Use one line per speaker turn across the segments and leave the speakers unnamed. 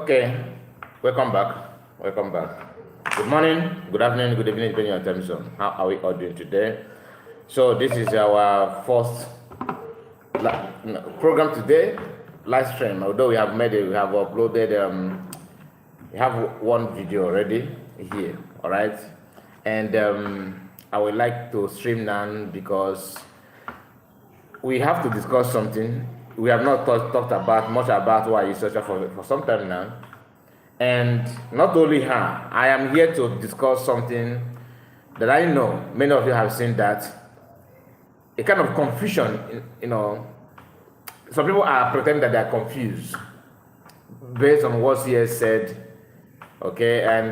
Okay, welcome back. Welcome back. Good morning, good afternoon, good evening, depending on time zone. How are we all doing today? So this is our first program today, live stream. Although we have uploaded, we have one video already here. All right, and I would like to stream now because we have to discuss something. We have not talked about much about why you search for some time now. And not only her, I am here to discuss something that I know many of you have seen, that a kind of confusion, some people are pretending that they are confused based on what CS said, okay, and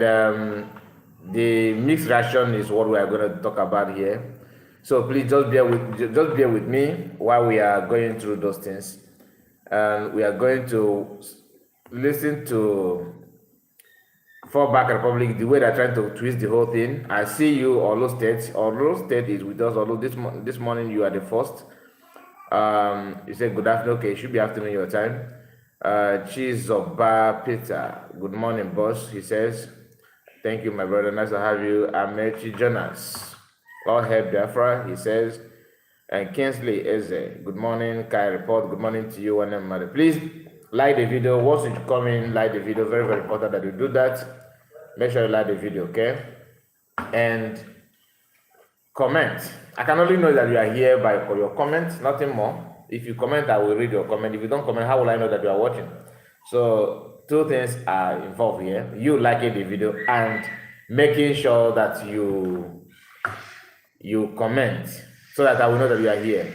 the mixed reaction is what we are going to talk about here. So please just bear with me while we are going through those things, and we are going to listen to Fallback Republic, the way they're trying to twist the whole thing. I see you, Olo State. Olo State is with us. Although this morning you are the first. You said good afternoon. Okay, it should be afternoon your time. Chizoba Peter, good morning, boss. He says, thank you, my brother. Nice to have you. Amechi Jonas. All help Biafra, he says. And Kingsley Eze, good morning. Kai Report, good morning to you and mother. Please like the video. Once you come in, like the video. Very, very important that you do that. Make sure you like the video, okay? And comment. I can only know that you are here by your comments, nothing more. If you comment, I will read your comment. If you don't comment, how will I know that you are watching? So two things are involved here. You liking the video and making sure that you comment so that I will know that you are here.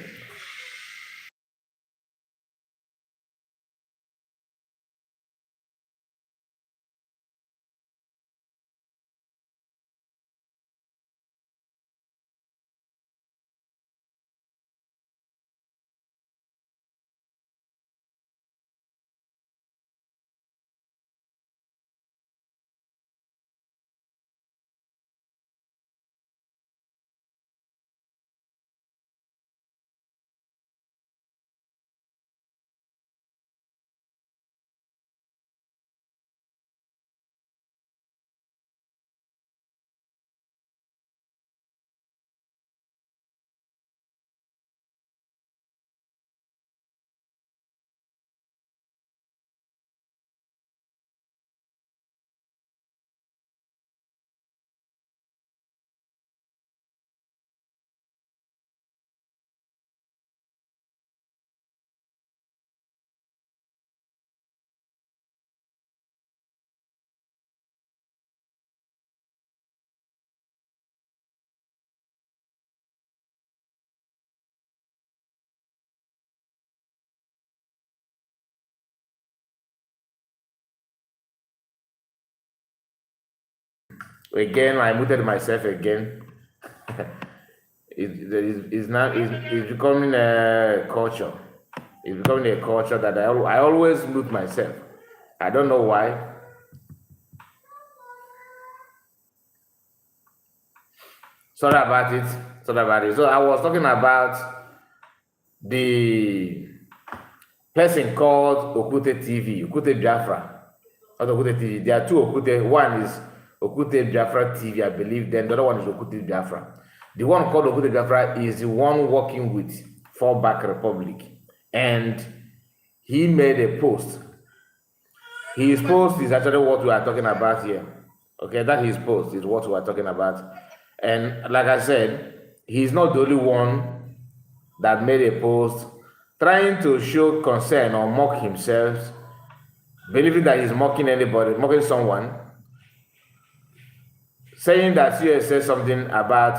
Again, I muted myself again. It's becoming a culture. It's becoming a culture that I always mute myself. I don't know why. Sorry about it. So I was talking about the person called Okute TV, Okute Biafra, not Okute TV. There are two Okute. One is Okute Biafra TV, I believe. Then the other one is Okute Biafra. The one called Okute Biafra is the one working with Fallback Republic, and he made a post. His post is actually what we are talking about here. Okay, that his post is what we are talking about. And like I said, he's not the only one that made a post trying to show concern or mock himself, believing that he's mocking anybody, mocking someone, saying that CS said something about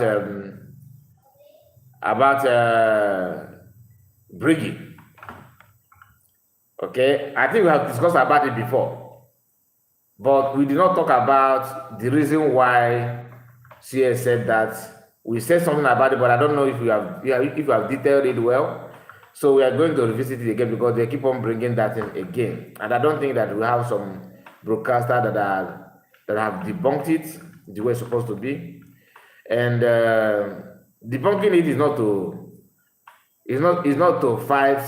BRGIE. Okay, I think we have discussed about it before, but we did not talk about the reason why CS said that. We said something about it, but I don't know if you have detailed it well. So we are going to revisit it again because they keep on bringing that in again, and I don't think that we have some broadcasters that have debunked it the way it's supposed to be. And debunking it is not to fight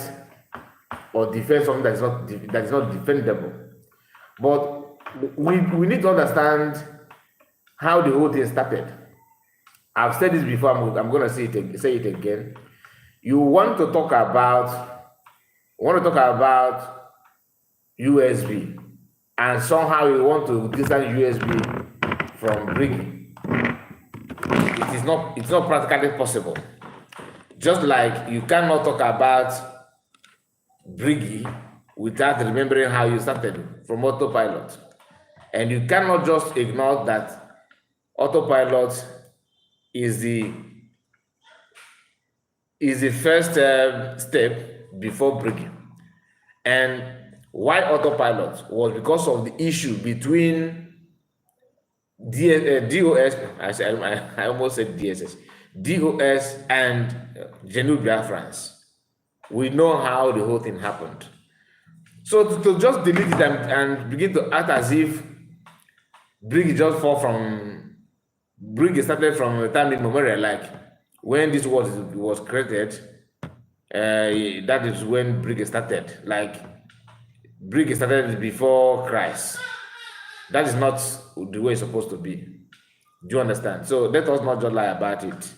or defend something that is not defendable. But we need to understand how the whole thing started. I've said this before, I'm going to say it again. You want to talk about USB, and somehow you want to distance USB from BRGIE. It's not practically possible. Just like you cannot talk about BRGIE without remembering how you started from autopilot. And you cannot just ignore that autopilot is the first step before BRGIE. And why autopilot was because of the issue between DOS, I almost said DSS, DOS and Genuine Biafrans. We know how the whole thing happened. So to just delete it and begin to act as if BRGIE just BRGIE started from the time immemorial, like when this was created, that is when BRGIE started. Like BRGIE started before Christ. That is not the way it's supposed to be. Do you understand? So let us not just lie about it.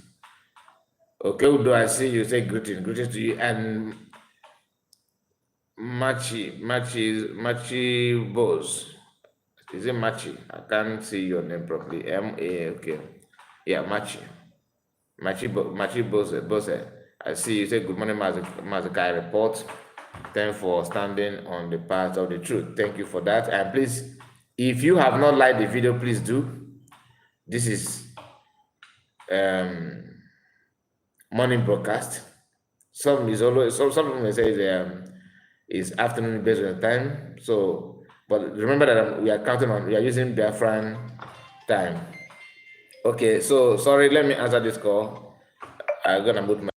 Okay, Udo, I see you say greetings to you, and Machi Bose. Is it Machi? I can't see your name properly. Okay. Yeah, Machi Bose. I see you say good morning, Mazakai report. Thank you for standing on the path of the truth. Thank you for that. And please, if you have not liked the video, please do. This is morning broadcast. Some may say is afternoon based on the time. So, but remember that we are using Biafran time. Okay, so sorry, let me answer this call. I'm gonna mute my.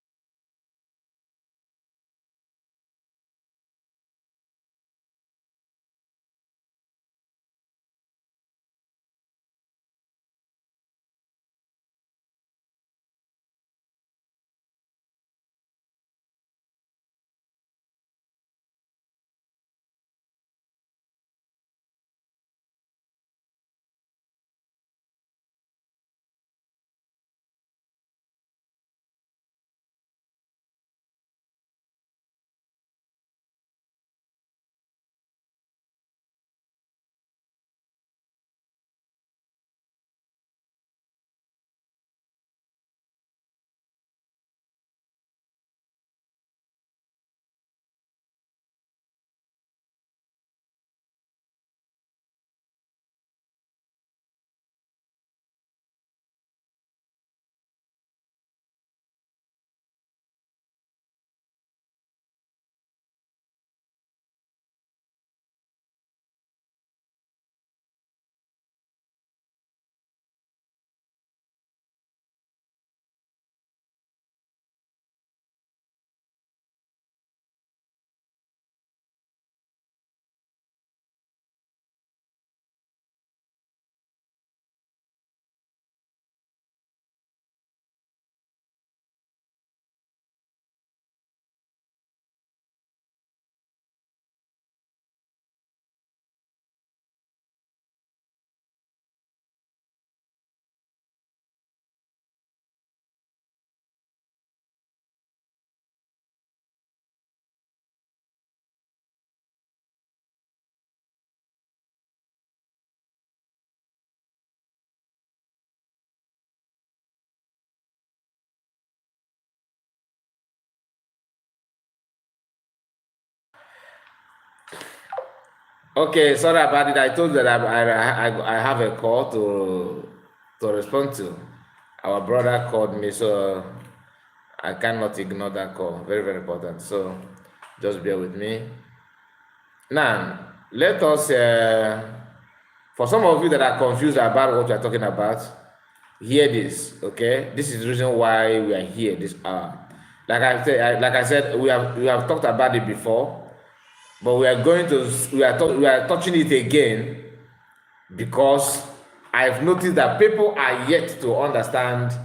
Okay, sorry about it. I told you that I have a call to respond to. Our brother called me, so I cannot ignore that call. Very, very important. So just bear with me. Now, let us, for some of you that are confused about what we are talking about, hear this, okay? This is the reason why we are here this hour. Like I said, we have talked about it before, but we are touching it again because I've noticed that people are yet to understand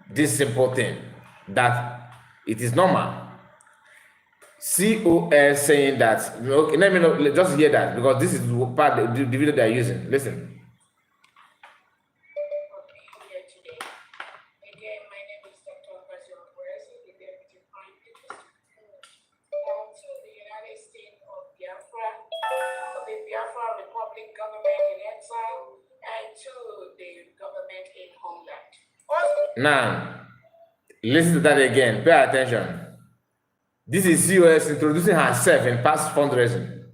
this simple thing, that it is normal COS saying that, okay, let me know, just hear that, because this is part of the video they are using. Listen. Now, listen to that again. Pay attention. This is COS introducing herself in past fundraising.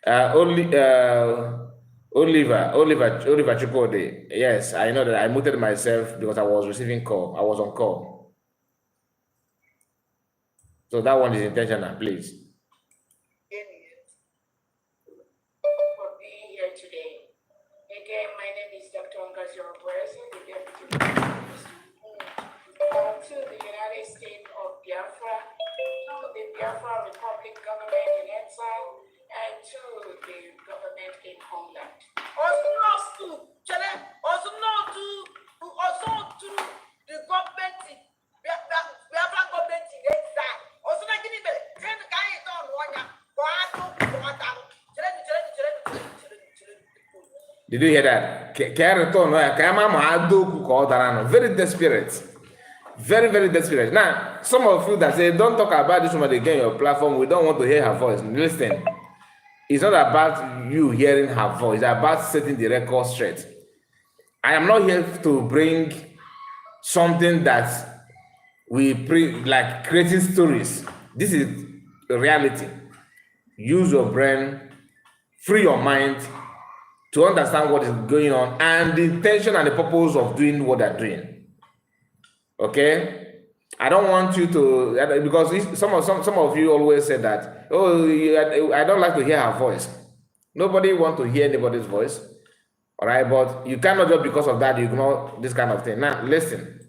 Oliver Chukode. Yes, I know that I muted myself because I was receiving call. I was on call. So that one is intentional, please. For being here today. Again, my name is Dr. the Deputy Prime Minister. To the United States of Biafra, to the Biafra Republic government in exile, and to the government in homeland. Also to the government, Biafra government in exile. Also like any better, turn the guy on one. Did you hear that? Very desperate. Very, very desperate. Now, some of you that say, don't talk about this woman again on your platform, we don't want to hear her voice. Listen, it's not about you hearing her voice, it's about setting the record straight. I am not here to bring something that we like creating stories. This is reality. Use your brain, free your mind to understand what is going on and the intention and the purpose of doing what they're doing. Okay, I don't want you to, because some of you always say that, oh, I don't like to hear her voice. Nobody wants to hear anybody's voice, all right? But you cannot just because of that you ignore this kind of thing. Now, listen.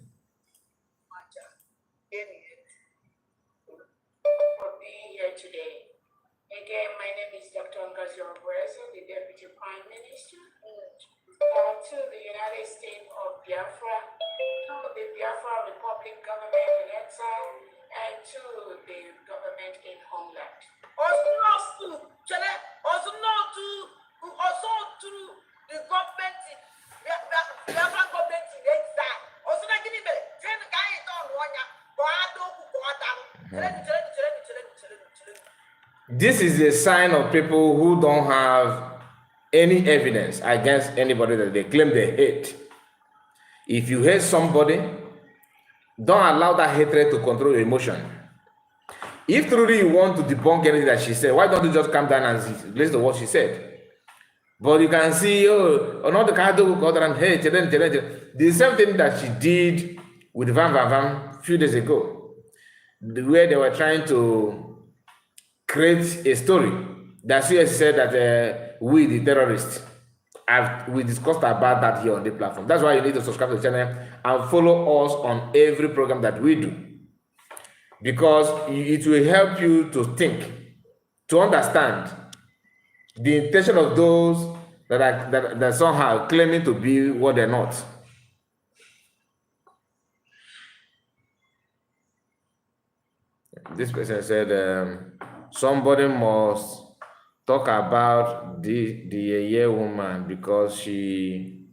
For being here today. Again, my name is Dr. the Deputy Prime Minister. To the United States of Biafra, to the Biafra Republic government in exile, and to the government in homeland. Also to the government, Biafra government in exile. Also like any better, turn the guy on one. This is a sign of people who don't have any evidence against anybody that they claim they hate. If you hate somebody, don't allow that hatred to control your emotion. If truly you want to debunk anything that she said, why don't you just calm down and listen to what she said? But you can see, another card and hate, the same thing that she did with Van a few days ago, where they were trying to create a story that she said that we, the terrorists, we discussed about that here on the platform. That's why you need to subscribe to the channel and follow us on every program that we do, because it will help you to think, to understand the intention of those that are somehow claiming to be what they're not. This person said, somebody must talk about the year woman because she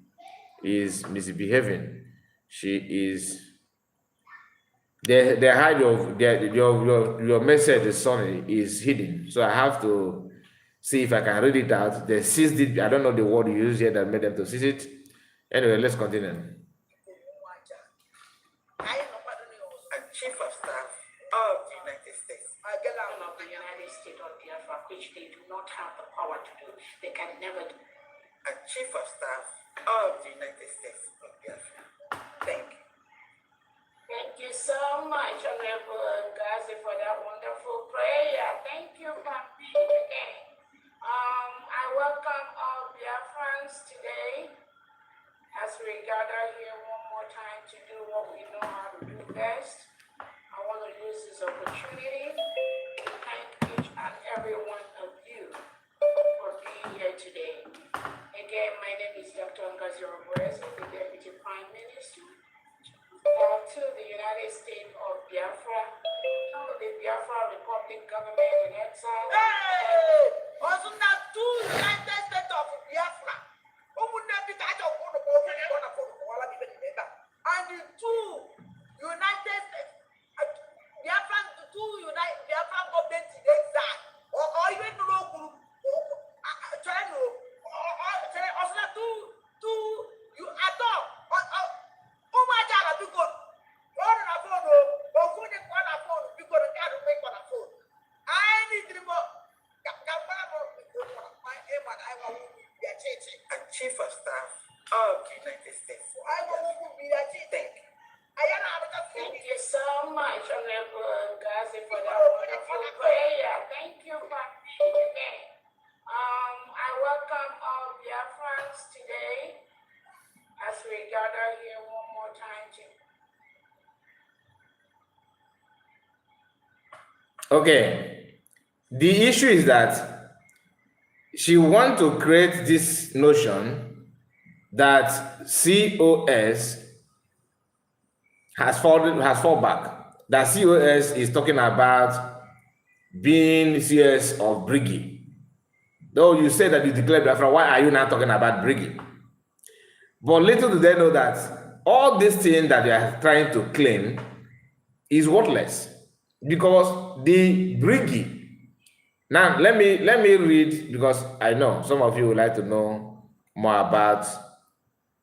is misbehaving. She is. They hide your message. The son is hidden. So I have to see if I can read it out. They seized it. I don't know the word you use here that made them to seize it. Anyway, let's continue. Chief of Staff of the United States. Of the United States of Biafra, which they do not have the power to do. They can never do. Chief of Staff of the United States of Biafra. Thank you. Thank you so much, Honorable Gazi, for that wonderful prayer. Thank you, Papi, again. I welcome all Biafrans today as we gather here one more time to do what we know how to do best. I want to use this opportunity to thank each and every one of you for being here today. Again, my name is Dr. the Deputy Prime Minister. To the United States of Biafra,
the Biafra Republic government in exile. Hey! Also, now two United States of Biafra. And the two United States, Biafran, the two United Biafran governments in exile, or even no group, also two, you at all, oh my God, because one on a phone, or phone on a phone, because the guy don't make on a phone. I need to know. Chief of Staff of the United States. I will be a chief. Thank you so much, Honorable Gazi, for that wonderful prayer. Thank you for being here. I welcome all Biafrans today as we gather here one more time to.
Okay. The issue is that she wants to create this notion that COS has fallen back. That COS is talking about being CS of BRGIE. Though you say that you declared Biafra, why are you not talking about BRGIE? But little do they know that all this thing that they are trying to claim is worthless, because the BRGIE. Now let me read, because I know some of you would like to know more about.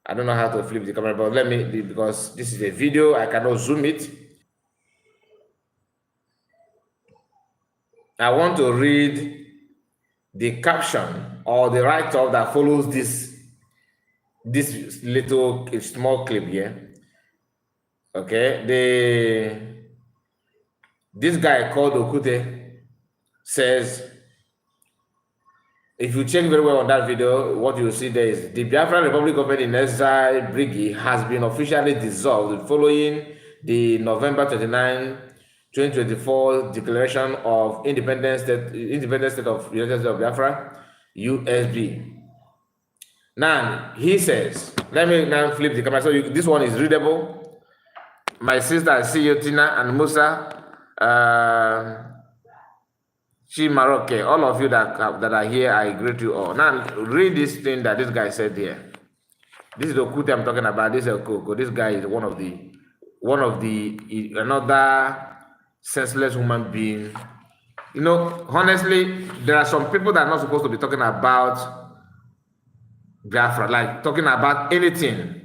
I don't know how to flip the camera, but let me, because this is a video, I cannot zoom it. I want to read the caption or the write-up that follows this little small clip here. Okay, this guy called Okute says, if you check very well on that video, what you see there is the Biafran Republic government in exile BRGIE has been officially dissolved following the November 29, 2024 declaration of independent state of United States of Biafra, USB. Now he says, let me now flip the camera so this one is readable. My sister, I see you, Tina and Musa, Chimaroke, all of you that are here, I greet you all. Now read this thing that this guy said here. This is the Okute I'm talking about. This is Okoko. This guy is one of the another senseless human being. You know, honestly, there are some people that are not supposed to be talking about Biafra, like talking about anything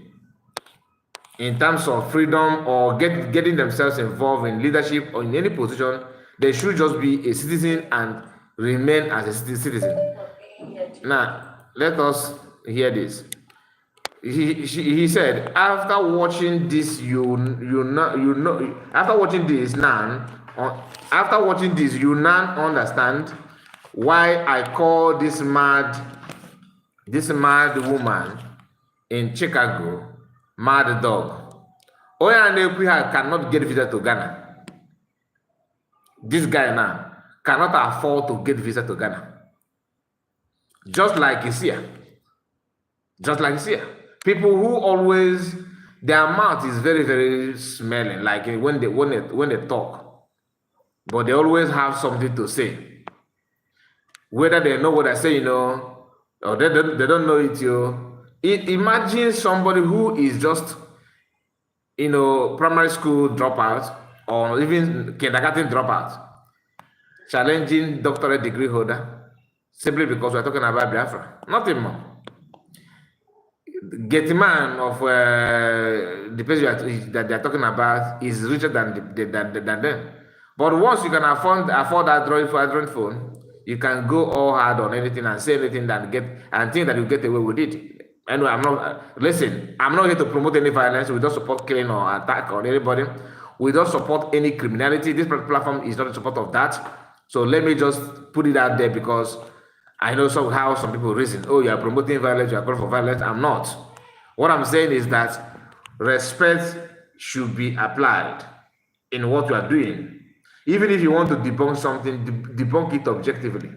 in terms of freedom or getting themselves involved in leadership or in any position. They should just be a citizen and remain as a citizen. Now, let us hear this. He said, after watching this, you now understand why I call this mad woman in Chicago mad dog. Oya Nekwiha cannot get visa to Ghana. This guy now cannot afford to get visa to Ghana. Just like he's here. People who always, their mouth is very, very smelling, like when they talk, but they always have something to say. Whether they know what I say, or they don't know it, imagine somebody who is just, primary school dropout, or even kindergarten dropout, challenging doctorate degree holder, simply because we're talking about Biafra. Nothing more. Getman of the place that they're talking about is richer than them. But once you can afford that Android phone, you can go all hard on anything and say anything and think that you get away with it. Anyway, I'm not here to promote any violence. We don't support killing or attack on anybody. We don't support any criminality. This platform is not in support of that. So let me just put it out there, because I know how some people reason. Oh, you are promoting violence, you are calling for violence. I'm not. What I'm saying is that respect should be applied in what you are doing. Even if you want to debunk something, debunk it objectively.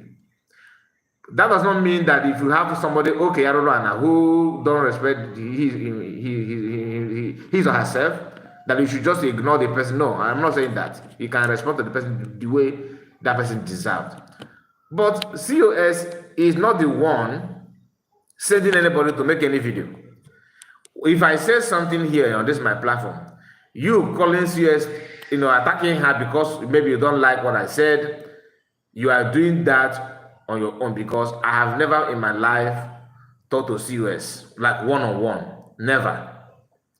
That does not mean that if you have somebody, okay, who don't respect his or herself, that you should just ignore the person. No, I'm not saying that. You can respond to the person the way that person deserves. But COS is not the one sending anybody to make any video. If I say something here on this my platform, you calling COS, attacking her because maybe you don't like what I said, you are doing that on your own, because I have never in my life talked to COS like one-on-one. Never.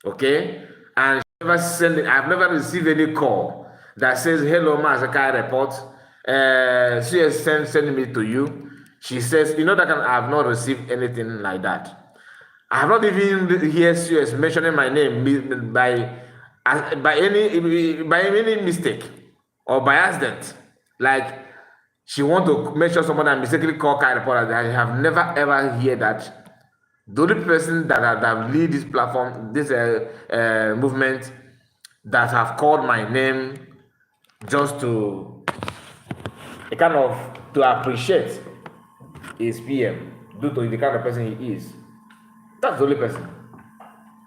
Okay? And I've never received any call that says, hello, Mazakai report. She has sending me to you. She says, that I have not received anything like that. I have not even heard COS mentioning my name by any mistake or by accident. Like, she want to mention someone and mistakenly call Kai reporter. I have never ever heard that. The only person that lead this platform, this movement, that have called my name just to appreciate his PM due to the kind of person he is. That's the only person.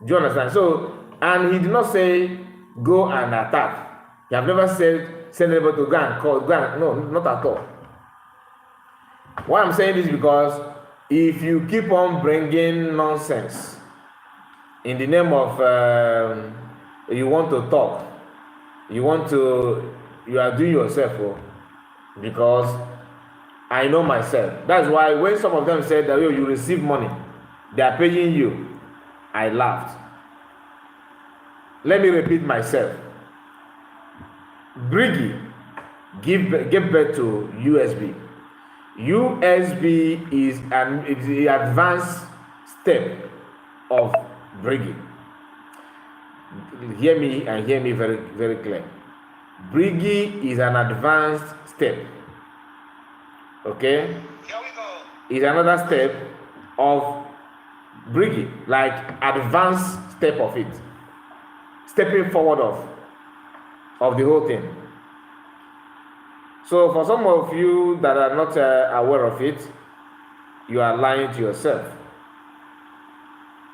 Do you understand? So, and he did not say go and attack. He have never said send anybody to go and call. No, not at all. Why I'm saying this is because if you keep on bringing nonsense in the name of you want to talk, you are doing yourself, because I know myself. That's why when some of them said that you receive money, they are paying you, I laughed. Let me repeat myself. BRGIE gave birth to USB. USB is the advanced step of BRGIE. Hear me and hear me very, very clear. BRGIE is an advanced step. Okay? Here we go. It's another step of BRGIE, like advanced step of it. Stepping forward of the whole thing. So for some of you that are not aware of it, you are lying to yourself.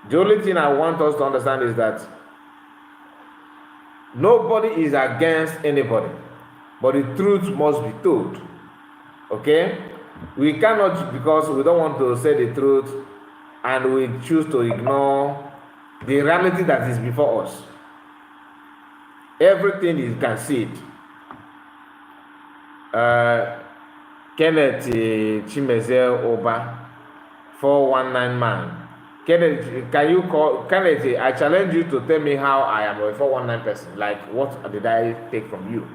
The only thing I want us to understand is that nobody is against anybody, but the truth must be told. Okay? We cannot, because we don't want to say the truth and we choose to ignore the reality that is before us. Everything you can see it. Kenneth Chimeze Oba, 419 man. Kenneth, can you call Kenneth? I challenge you to tell me how I am a 419 person. Like, what did I take from you?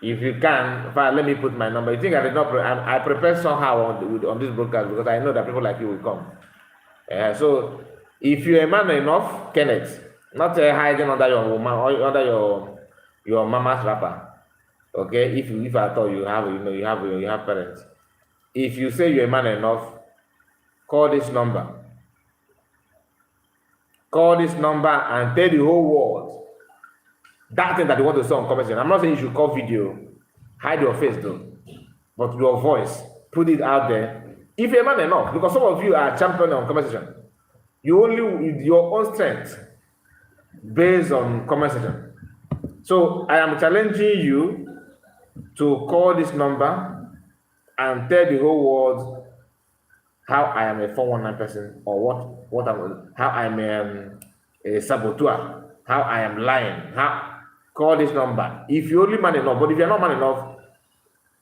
If you can, let me put my number. You think I did not? I prepare somehow on this broadcast because I know that people like you will come. So, if you're a man enough, Kenneth, not hiding under your woman or under your mama's wrapper. Okay, if I thought you have parents. If you say you're a man enough, call this number. Call this number and tell the whole world that thing that you want to say on comment section. I'm not saying you should call video, hide your face though, but your voice, put it out there. If you're a man enough, because some of you are champion on comment section, you only with your own strength based on comment section. So I am challenging you to call this number and tell the whole world how I am a 419 person, or how I'm a saboteur, how I am lying. Call this number. If you're only man enough, but if you're not man enough,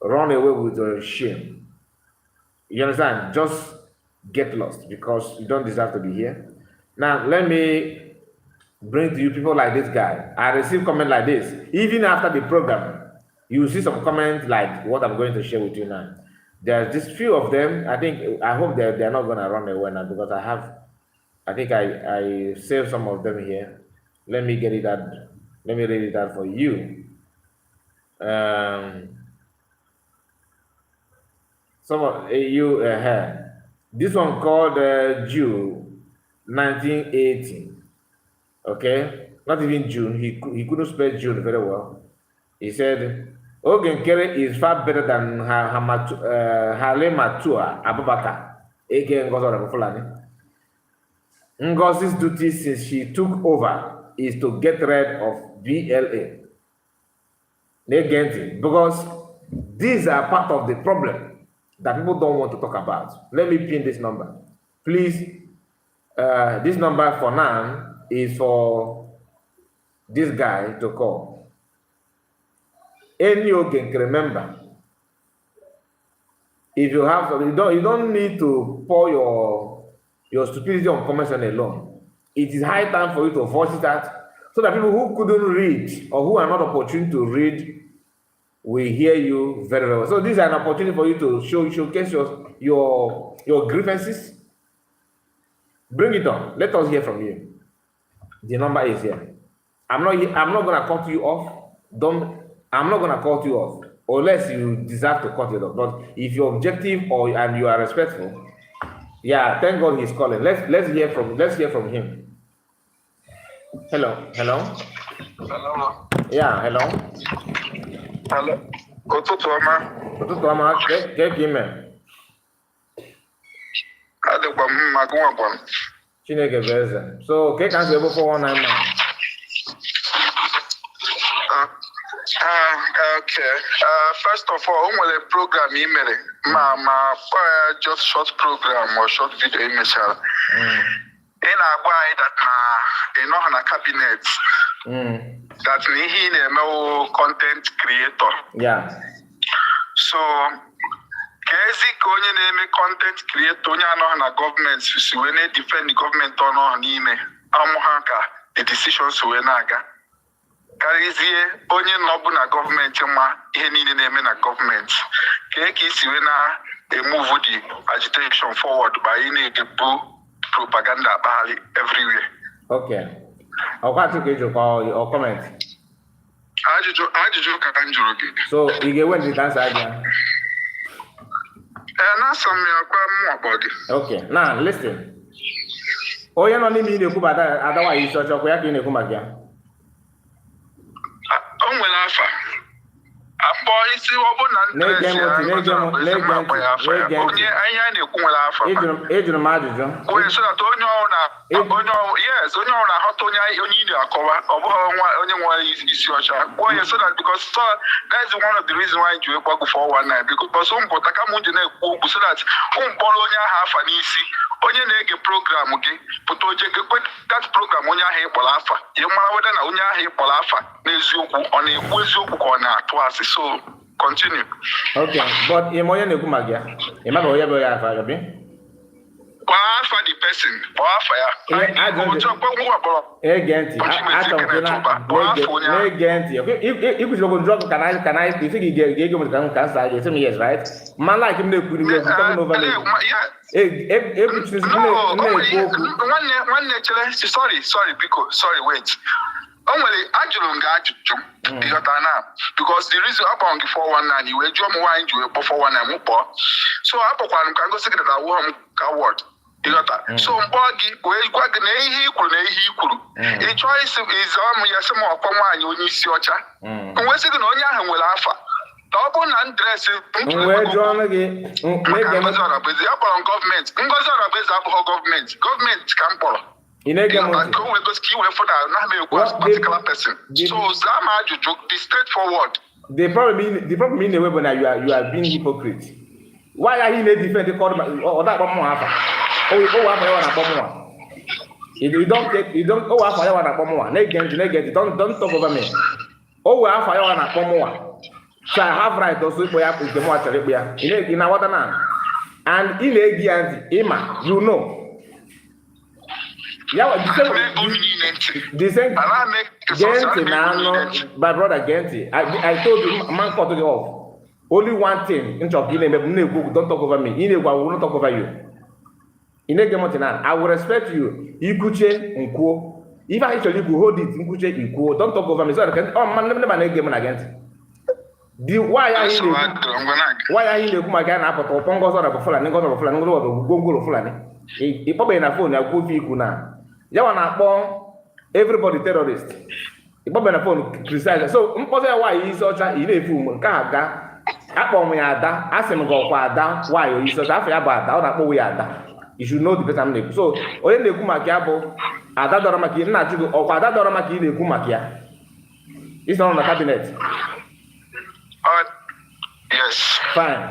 run away with your shame. You understand? Just get lost because you don't deserve to be here. Now, let me bring to you people like this guy. I receive comment like this. Even after the program, you will see some comments like what I'm going to share with you now. There's just few of them. I hope they're not going to run away now because I saved some of them here. Let me get it out. Let me read it out for you. Some of you this one called June 1980. Okay, not even June. He couldn't spell June very well. He said, Ogenkere is far better than Halematua Abubakar, aka Ngozi Fulani. Ngozi's duty since she took over is to get rid of BLA. Because these are part of the problem that people don't want to talk about. Let me pin this number. Please, this number for now is for this guy to call. Any you can remember. If you have, you don't need to pour your stupidity on convention alone. It is high time for you to voice it out so that people who couldn't read or who are not opportune to read will hear you very well. So this is an opportunity for you to showcase your grievances. Bring it on. Let us hear from you. The number is here. I'm not gonna cut you off. I'm not gonna cut you off unless you deserve to cut it off. But if you're objective and you are respectful, yeah, thank God he's calling. Let's hear from him. Hello.
Hello.
Yeah, hello.
Hello. Ụtụtụ ọma.
Ke ime.
Adịkwa m mma gụnwakwa m.
Chineke bụ eze. So, ke ka nsị ebe 419 ma?
Okay. First of all, o nwere program ị mere ma just short program or short video ị mechara. Ị na-agwa anyị that na ị nọ na cabinet. That na ihe ị na-eme content creator.
Yeah.
So, kezi ka onye na-eme content creator onye anọghị na gọọmenti si wee na-edefend gọọmenti ọnọghị n'ime amụha ka the decisions wee na-aga. Karịzie onye nọbụ na gọọmenti ma ihe niile na-eme na gọọmenti ka isi wee na-emove the agitation forward by ị na-ebu propaganda akpagharị everywhere.
Okay. Ọkwa tupu ịjụkwa ọ comment.
Ajụjụ ka m jụrụ gị.
So, ị ga-enwe ndị dansa aja?
Na-asa m ya kwa mmụọ bụ gị.
Okay. Now, listen. Onye nọ n'ime ị na-ekwu bụ ada nwaanyị isi ọcha, ọkwa ya ka ị na-ekwu maka ya?
O nwere afa. Akpọ isi ọ bụ na
na-ege ntị
onye anyị na-ekwu nwere afa.
Ejụrụ m ajụjụ.
Onye so that onye ọrụ na-ahọta onye ị na-akọwa ọ bụghị onye nwere isi ọcha. Onye so that because that is one of the reasons why ji wee gbago 419 because ụmpụta ka m ji na-ekwu okwu so that ụmkpọrọ onye ahụ afa n'isi onye na-ege program gị pụta oje gekwe that program onye ahụ ịkpọrọ afa ị mara weda na onye ahụ ịkpọrọ afa n'eziokwu ọ na-ekwu eziokwu ka ọ na-atụ asị. So continue.
Okay, but ị ma onye na-ekwu maka ya? Ị ma onye bụ ya afa gị?
Kwa afa the person, kwa afa ya.
Ege ntị, na-ege ntị. Ikwuchiri okwu njọ ka na isi gị ga-ege m ka nsa gị esi m yes, right? Ma like m na-ekwu n'iwe talking over me. Ekwuchiri na-ekwu okwu.
Nwanne chere, sorry biko, wait. O nwere ajụrụ m gị ajụjụ ịghọta na because the reason akpọrọ gị 419 iwe jụọ m nwaanyị ji wee kpọ 419 m kpọọ so akpọkwara m ka ngosi gị data wụọ m ka wọd ịghọta so mkpọ gị wee gwa gị na ihe i kwuru ị chọọ isi ịzọ m ya sị m ọkpọ nwaanyị onye isi ọcha wee sị gị na onye ahụ nwere afa na ọ bụrụ na ndresị Ngozi Ọrabeze akpọrọ m gọọmenti Ngozi Ọrabeze abụghị gọọmenti ka m kpọrọ. So be straightforward.
The problem in the way when you are being hypocrite. Why are you defend the call or that one more? You don't go after one at Pomoa. Negative, don't talk over me. Oh, after one at Pomoa. So I have right also to have the more Arabia. In our water and in a Ima, you know. Yeah, the same Genti, my brother Genti. I told you, man, cut it off. Only one thing, don't talk over me. I will not talk over you. I will respect you. Ikuche Nko. If I actually hold it, Ikuche Nko, don't talk over me. So I can, oh man, never game again. Why are you my guy? I put Pongos or a Fulani, Go Fulani. He probably in a phone, I'll go for now. Everybody terrorist. He probably in a phone criticize. So, why is such a fool? Kaga, upon me, ask him go why you such a fair bad down. You should know the person. So, when they come Ada dọrọ maka ị na-achụ gị ọkwa ada dọrọ maka ị na-ekwu maka ya. Isi nọ na cabinet.
Yes.
Fine.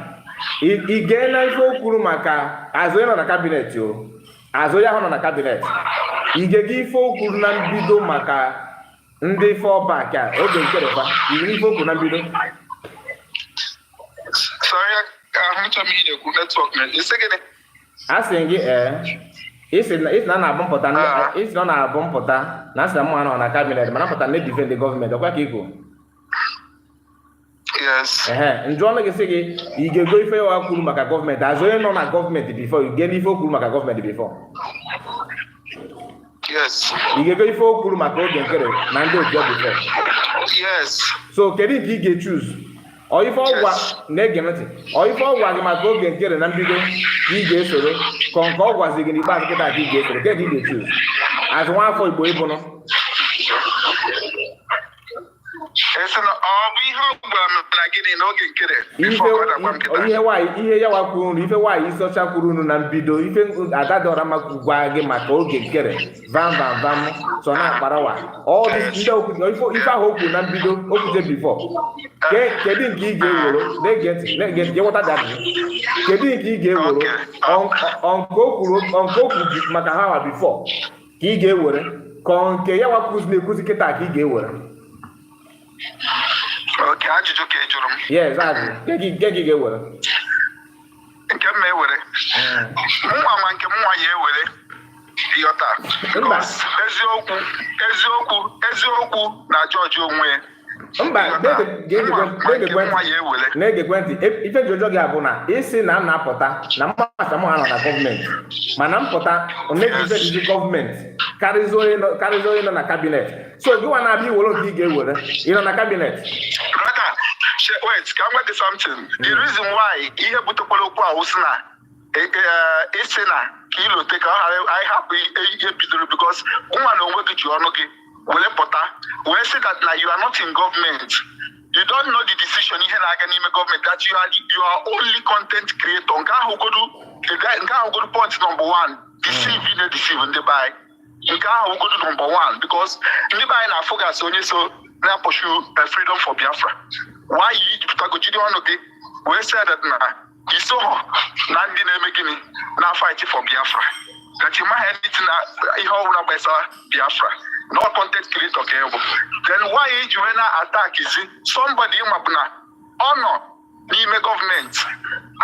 Ị ga-ena ife o kwuru maka azụ ya nọ na cabinet o. Azụ ya nọ na cabinet. Ị ga-ege ife o kwuru na mbido maka ndị fallback a oge nke refa. Ị ga ife o kwuru na mbido.
Sorry, ahụcha m ihe na-ekwu netwọk na isi gịnị?
Asị gị isi na na-abụ mpụta isi na na-abụ mpụta na asị na mụ nọ na cabinet mana mpụta na defend the government ọkwa ka ikwu.
Yes.
Njụ ọnụ gị sị gị ị ga-ego ife ya kwuru maka gọọmenti azụ onye nọ na gọọmenti before ị ga ife o kwuru maka gọọmenti before.
Yes.
Ị ga-ego ife o kwuru maka oge nkere na ndị otu before.
Yes.
So kedu nke ị ga-choose? Ọ ife ọgwa na-ege ntị ọ ife ọgwa gị maka oge nkere na mbido ka ị ga-esoro ka nke ọ gwazi gị n'ikpeazụ kịta ka ị ga-esoro ka ị ga-choose azụ nwa afọ Igbo ịbụnụ. Ihe ya wakwuru ife nwaanyị ịsọcha kwuru unu na mbido ife ada dọra maka gwa gị maka oge nkere vam so na akparawa ife ahụ okwu na mbido okwuje bifo kedu nke ị ga-ewere na-ege ntị ghọta dadị kedu nke ị ga-ewere nke okwu maka ha wa bifo ka ị ga-ewere ka nke ya wakwuru na-ekwuzi kịta ka ị ga-ewere.
Okay, ajụjụ ka ị jụrụ m.
Yes, azụ. Nke gị ga-ewere.
Nke m ewere. Mụnwa ma nke mụnwa ya ewere. Ịghọta. Because eziokwu na George onwe.
Mba, na-egekwe ntị ife jụjụ gị abụ na isi na m na-apụta na mmasị m ha nọ na gọọmenti mana mpụta omegife ndị gọọmenti karịzi onye nọ na kabinet so gị nwa na-abịa iwere nke ị ga-ewere ị nọ na kabinet.
Wait, can I get something? The reason why ihe butekwara okwu ahụ si na isi na ka ilote ka I have ihe bidoro because nwa na onwe gị ji ọnụ gị were pụta wee say that na you are not in government. You don't know the decision ihe na-aga n'ime government that you are only content creator. Nke ahụ godu point number 1. Deceive ndị be anyị. Nke ahụ godu number 1 because ndị be anyị na-afụgasị onye so na-pursue freedom for Biafra. Why you putagojidi ọnụ gị wee say that na iso na ndị na-eme gịnị na fight for Biafra that you might anything ihe ọbụla gbasara Biafra no content creator ka ebu then why you na attack is somebody mapụna ọ nọ n'ime gọọmenti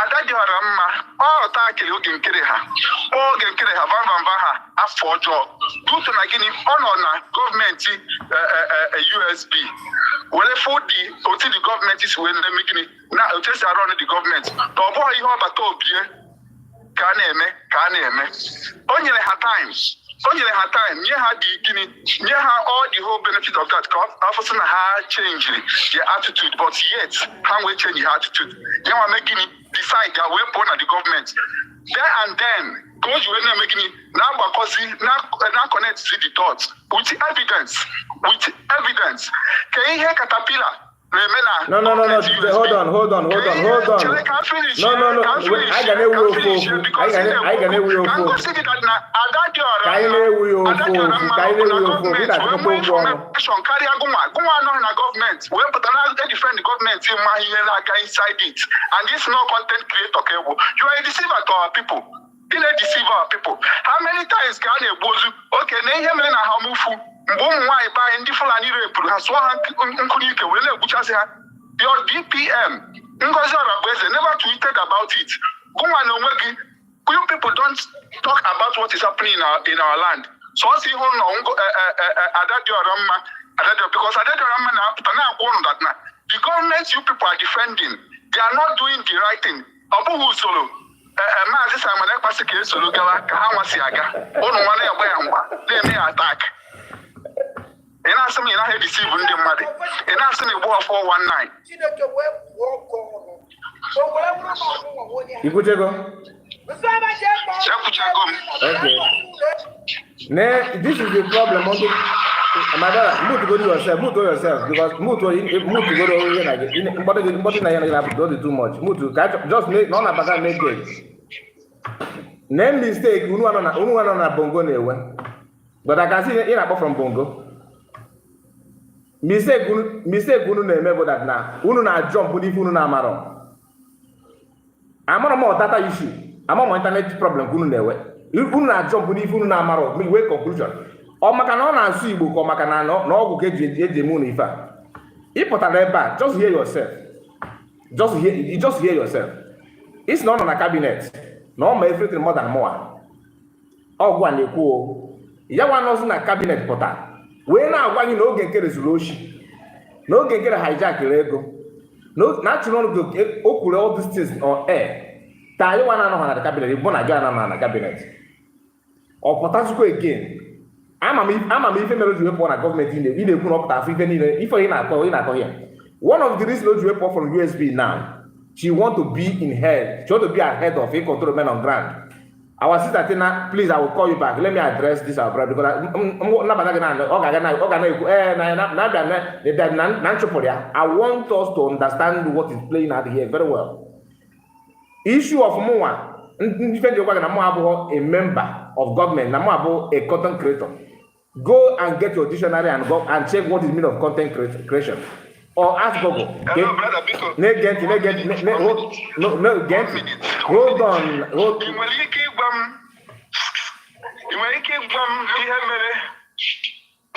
adadịghara mma ọ atakịrị oge nkere ha vamvamva ha afọ ọjọọ duto na gịnị ọ nọ na gọọmenti USB were fụdị otu dị gọọmenti si wee na-eme gịnị na otu esi arụ ọrụ dị gọọmenti na ọ bụghị ihe ọbata obie ka a na-eme o nyere ha time nye ha dị gịnị nye ha all the whole benefit of that ka afọsị na ha changiri their attitude but yet ha wee change her attitude ya nwa mee gịnị decide ya wee pụọ na the government there and then ka o ji wee na-eme gịnị na-agbakọzi na-connect the dots with evidence ka ihe caterpillar na-eme na
no hold on no I ga na-ewu ofu I ga na-ewu ofu
karịa gụnwa anọghị na gọọmenti wee pụta na defend gọọmenti ma ihe na-aga inside it and this no content creator ka egwu you are a deceiver to our people. Ị na-deceive our people. How many times ka a na-egbu ozu oke na ihe mere na ha mụfu mgbe ụmụ nwaanyị be anyị ndị Fulani repụrụ ha sụọ ha nkụ n'ike wee na-egbuchasị ha. Your DPM Ngozi Arabeze never tweeted about it. Gụnwa na onwe gị you people don't talk about what is happening in our land. So ọ sị ihu nọ Adadiora mma because Adadiora mma na-apụta na-agwa ụnụ that na the government you people are defending they are not doing the right thing. Ọ bụghị usoro Maazị Simon Ekpasi ka esoro gawa ka ha nwa si aga ụnụ nwa na-egbe ya mgba na-eme ya attack. Ị na-asị m ị naghị deceive ndị mmadụ. Ị na-asị m igbu 419.
Ikwuchego?
Ekwuchego m.
Okay. This is the problem. My brother, move to yourself because move to go to too much. Move to just make none about make it. Name mistake unu na bongo na-ewe. But I can see in from Bongo. Mistake unu na-eme bụ that na unu na-jump n'ife unu na-amarọ. Amara m data issue, amara m internet problem unu na-ewe. Unu na-jump n'ife unu na-amarọ, me we conclusion. Ọ maka na ọ na-asụ Igbo ka ọ maka na ọgwụ ka eji eme unu ife a. Ịpụtara ebe a, just hear yourself. Just hear yourself. It's not on a cabinet. No ma everything more than more. Ọgwụ a na-ekwu o. Ya nwa nọzi na cabinet pụtara. Wee na-agwa gị n'oge nke resolution, n'oge nke hijack ego, natural o kwuru all these things on air. Ta anyị nwa na-anọ na cabinet, bụ na gị anọ na cabinet. Ọ pụtazikwa again. Ama m ife mere o ji wepụ na gọọmenti ị na-ekwu na ọ pụta afọ ife niile, ife ị na-akọ ya. One of the reasons o ji wepụ from USB now, she want to be ahead of a control men on ground. Our sister Tina, please, I will call you back. Let me address this our brother because I want us to understand what is playing out here very well. Issue of Moa, a member of government, a content creator. Go and get your dictionary and go and check what is meaning of content creation. Or ask Google.
Hello, brother Biko.
Hold on.
I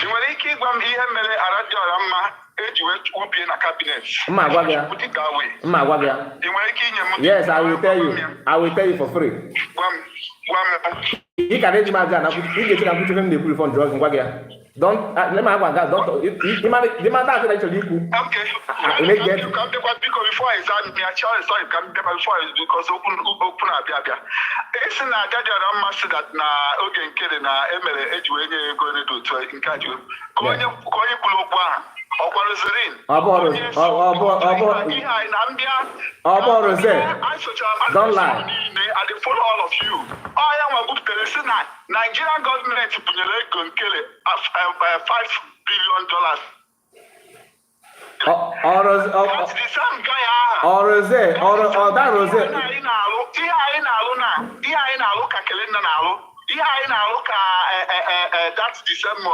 nwere ike ịgwa m ihe mere Aradiola mma eji wee ubie na cabinet.
Mma agwa gị.
I nwere ike inye m.
Yes, I will tell you for free.
Gwa m.
Ị ka na-eji m aja na ga-eche ka nkwuchi m na-ekwu ifo njọ ngwa gị ya. Don't let me have that. Don't. The matter actually equal.
Okay. Before I start, me actually sorry. Come before because open abia. It's na Aradiola master that na oge nkele na emere eji wee nye ego ne do to nkaju. Konye kwulu okwu ahụ. Ọkwarụzirin. Don't lie. I dey follow all of you. I am a good person. Nigerian government bunyere ego nkele $5 billion. That's the same guy ahụ.
That Rose.
Ihe anyị na-alụ ka Kelenna na-alụ. Ihe anyị na-alụ ka that's the same.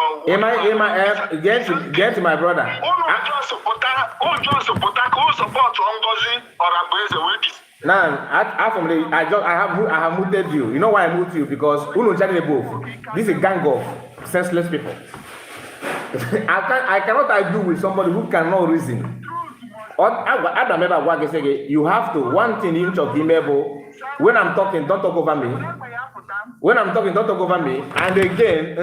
Get to my brother.
Just support Ngozi Orabueze with this.
Now, I have muted you. You know why I muted you? Because this is a gang of senseless people. I cannot argue with somebody who cannot reason. You have to one thing in of email. When I'm talking, don't talk over me. When I'm talking, don't talk over me. And again,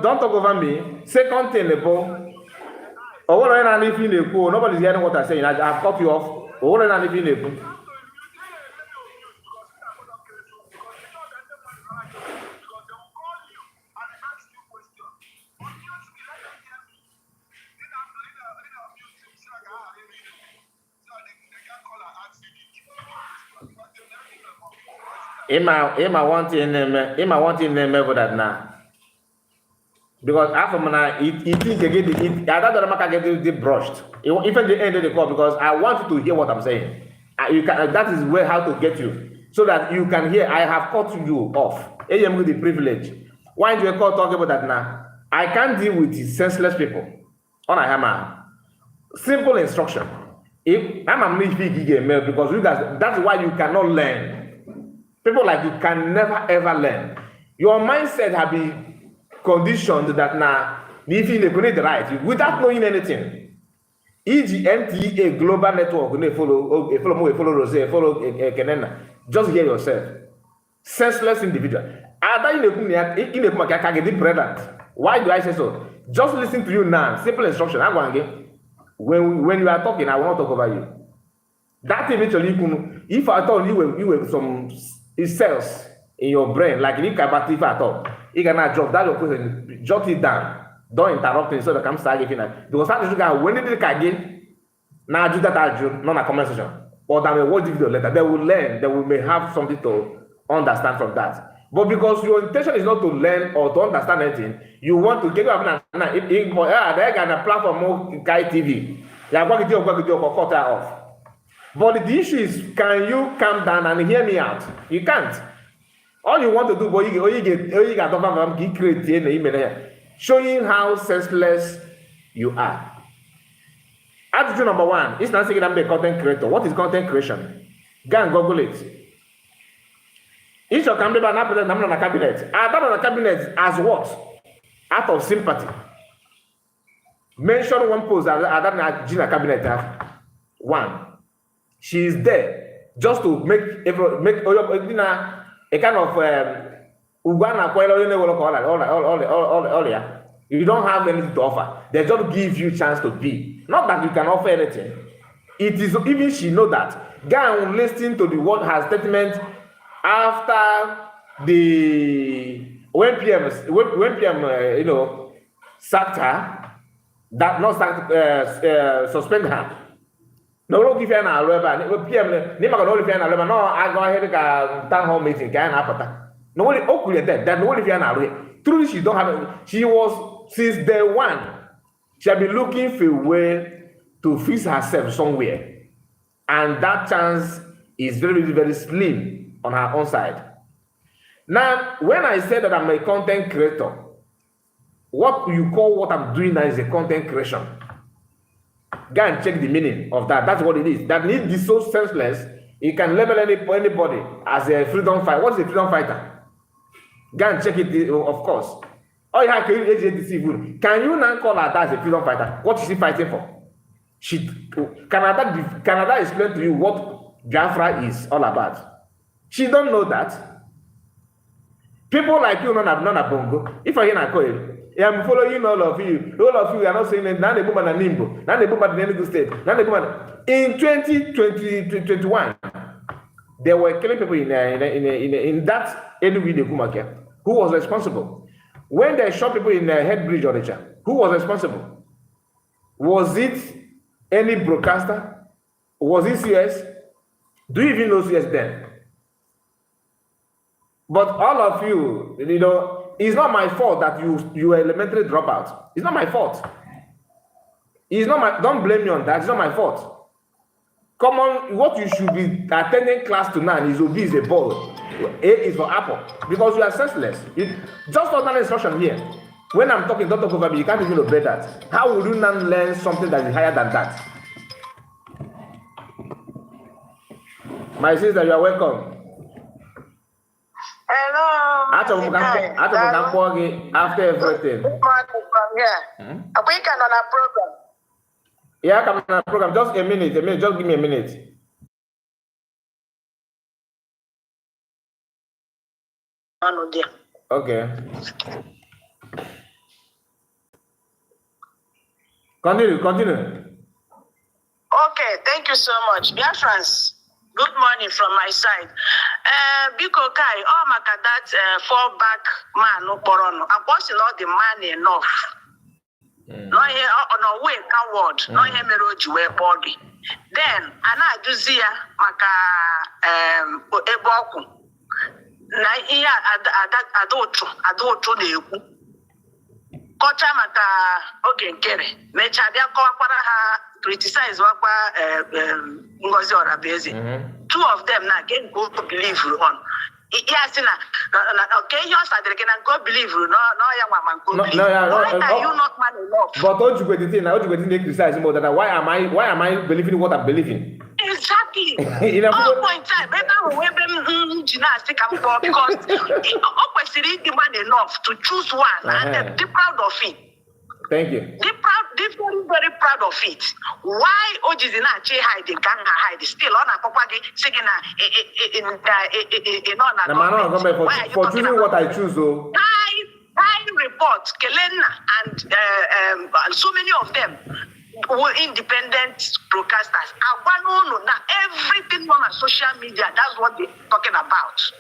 don't talk over me. Second thing, nobody's hearing what I'm saying. I've cut you off. Ima want in name for that now. Because after it get it brushed. Even the end of the call, because I want you to hear what I'm saying. You can. That is where how to get you so that you can hear. I have cut you off. I am with the privilege. Why do you call talking about that now? I can't deal with senseless people. On a hammer. Simple instruction. If I'm a mail because you guys. That's why you cannot learn. People like you can never ever learn. Your mindset have been conditioned that now if you need the right without knowing anything. E.g. MTA global network follow Rose, follow Kenena. Just hear yourself. Senseless individual. Why do I say so? Just listen to you now. Simple instruction. I'm going again. When you are talking, I will not talk over you. That eventually, if I told you were some cells in your brain, like you can if at all, you cannot drop that your question, jot it down. Don't interrupt me so that I'm starting because that is when they did again. Now do that not a conversation. Or that will watch the video later. They will learn. They will may have something to understand from that. But because your intention is not to learn or to understand anything, you want to get up and they're gonna platform more guy TV. They are going to cut that off. But the issue is, can you calm down and hear me out? You can't. All you want to do, boy, you got to create the email showing how senseless you are. Attitude number 1 is not saying I'm a content creator. What is content creation? Go and Google it. Each of them are not on a cabinet. I thought on a cabinet as what? Out of sympathy. Mention one post that Gina cabinet have. 1. She is there just to make a kind of you don't have anything to offer. They just give you chance to be. Not that you can offer anything. It is even she know that. Go and listen to the word her statement after the when PM sacked her, that not sacked, suspend her. No, give you an hour. PM never going to be an hour. No, I go ahead and town hall meeting. Can happen. No one okay that no one if you an hour. Truly, she don't have. She was since day 1. She had been looking for a way to fix herself somewhere, and that chance is very, very slim on her own side. Now, when I said that I'm a content creator, what you call what I'm doing now is a content creation. Go and check the meaning of that. That's what it is. That need be so senseless. You can label anybody as a freedom fighter. What is a freedom fighter? Go and check it, of course. Oh, yeah, can you now call her as a freedom fighter? What is she fighting for? Canada explain to you what Biafra is all about. She don't know that. People like you, none of Bongo. If I hear a call, I'm following all of you. All of you are not saying that. Now the woman and Nimbo. Now the woman in Enugu State. Now the woman in 2021, they were killing people in that Enugu de Kumake. Who was responsible? When they shot people in the head bridge on the chat, who was responsible? Was it any broadcaster? Was it CS? Do you even know CS then? But all of you, it's not my fault that you were elementary dropout. It's not my fault. Don't blame me on that. It's not my fault. Come on, what you should be attending class to now is B is a ball. A is for apple. Because you are senseless. Just ordinary instruction here. When I'm talking, don't talk over me. You can't even obey that. How would you now learn something that is higher than that? My sister, you are welcome.
Hello.
After everything.
Are we on a program?
Yeah, come on a program. Just a minute. Just give me a minute. Okay. Continue.
Okay, thank you so much. Dear friends, good morning from my side. Biko Kai, maka that fallback man no porono. I was not the man enough. No here on a way coward. No here meroju body. Then ana duzia maka eboku. Na iya adotu na-ekwu. Kọcha maka oge nkere. Mecha bịa kọwakwara ha criticize wakwa Ngozi Orabiezi. 2 of them na get go believe on. Yes, okay, you started again and go believe no young woman go believe. Why are you not man enough?
But don't you go to think they criticize more than why am I believing what I'm believing?
Exactly. All point time, gymnastic because always the man enough to choose one and be proud of it.
Thank you.
They very, very proud of it. Why Ojizina hide the gang hide still on a papa singing
for choosing what I choose though.
High reports, Kelena and so many of them were independent broadcasters. Now everything on social media, that's what they're talking about.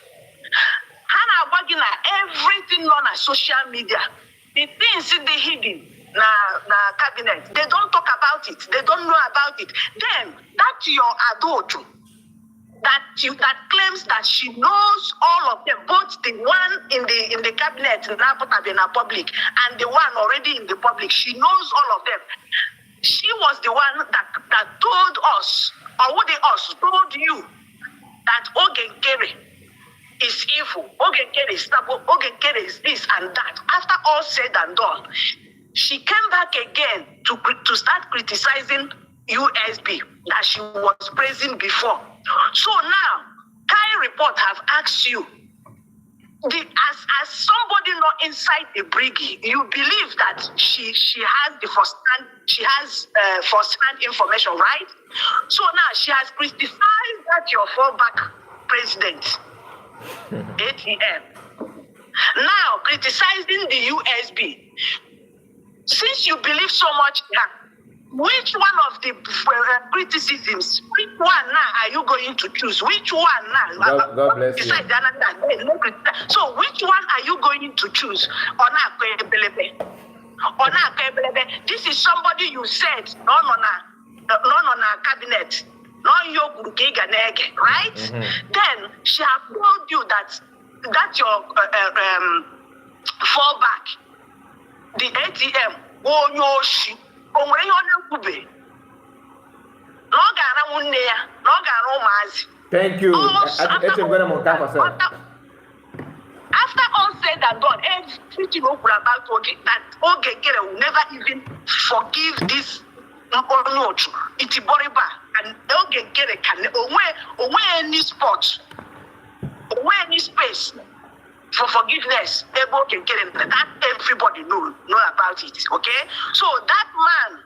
Hannah Wagner, everything on social media. The things in the hidden. Na cabinet, they don't talk about it, they don't know about it. Then that's your adult that claims that she knows all of them, both the one in the cabinet in public and the one already in the public. She knows all of them. She was the one that told us, or what they us told you that Ogenkere is evil. Ogenkere is stubborn. Ogenkere is this and that. After all said and done, she came back again to start criticizing USB that she was praising before. So now, Kai report have asked you, as somebody not inside the BRGIE, you believe that she has the first-hand information, right? So now she has criticized that your fallback president, ATM. Now criticizing the USB. Since you believe so much in her, which one of the criticisms, which one now are you going to choose? Which one now?
God bless you.
So which one are you going to choose? This is somebody you said, no, cabinet, right?
Mm-hmm.
Then she have told you that your fallback, the ATM,
thank you.
After all said and done, everything about that Ogekere will never even forgive this Onochu, Itiboriba, and Ogekere can away any spot, away any space for forgiveness. That everybody know about it. Okay, so that man,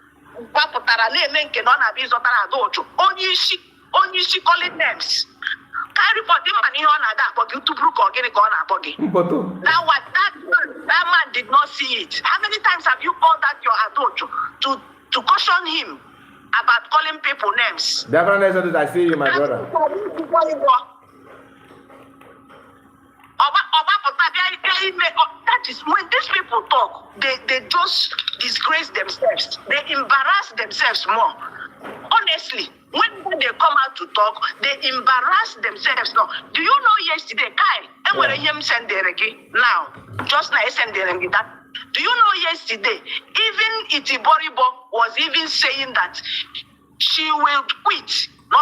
only she calling names. Carry for them and on that, but you to brook or get it on a buggy. That man did not see it. How many times have you called that your adult to caution him about calling people names?
Definitely, I see you, my brother. That is when these people talk, they just disgrace themselves. They embarrass themselves more. Honestly, when they come out to talk, they embarrass themselves. Now, do you know yesterday, Kai, now, just now, that. Do you know yesterday, even Itiboribo was even saying that she will quit. No,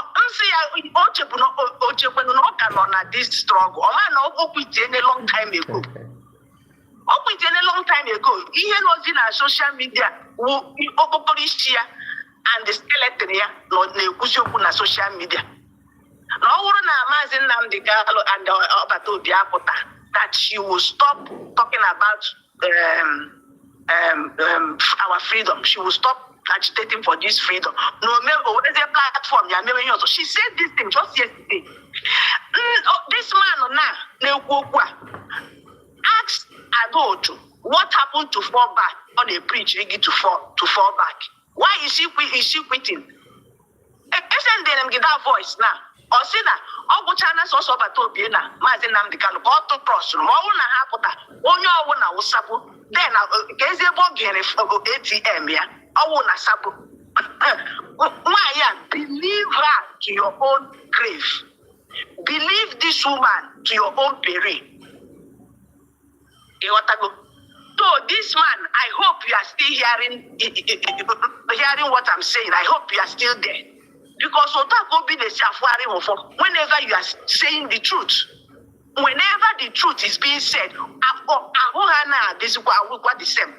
this struggle. Quit a long time ago. Quit a long time ago. He was in our social media. And the skeleton here, no, na social media. No, and that she will stop talking about our freedom. She will stop agitating for this freedom. No, there's a platform. She said this thing just yesterday. This man now, asked Adocho what happened to fall back on a bridge, to fall back. Why is she quitting? Send them give that voice now. Or see that all China so about Tobiana, Mazinam the Calaboto Cross, Mona Haputa, Onya Sabu, then Gazebo ATM, yeah, Awuna Sabu. Maya, believe her to your own grave. Believe this woman to your own peril. So this man, I hope you are still hearing what I'm saying. I hope you are still there. Because whenever you are saying the truth, whenever the truth is being said, this is what the same.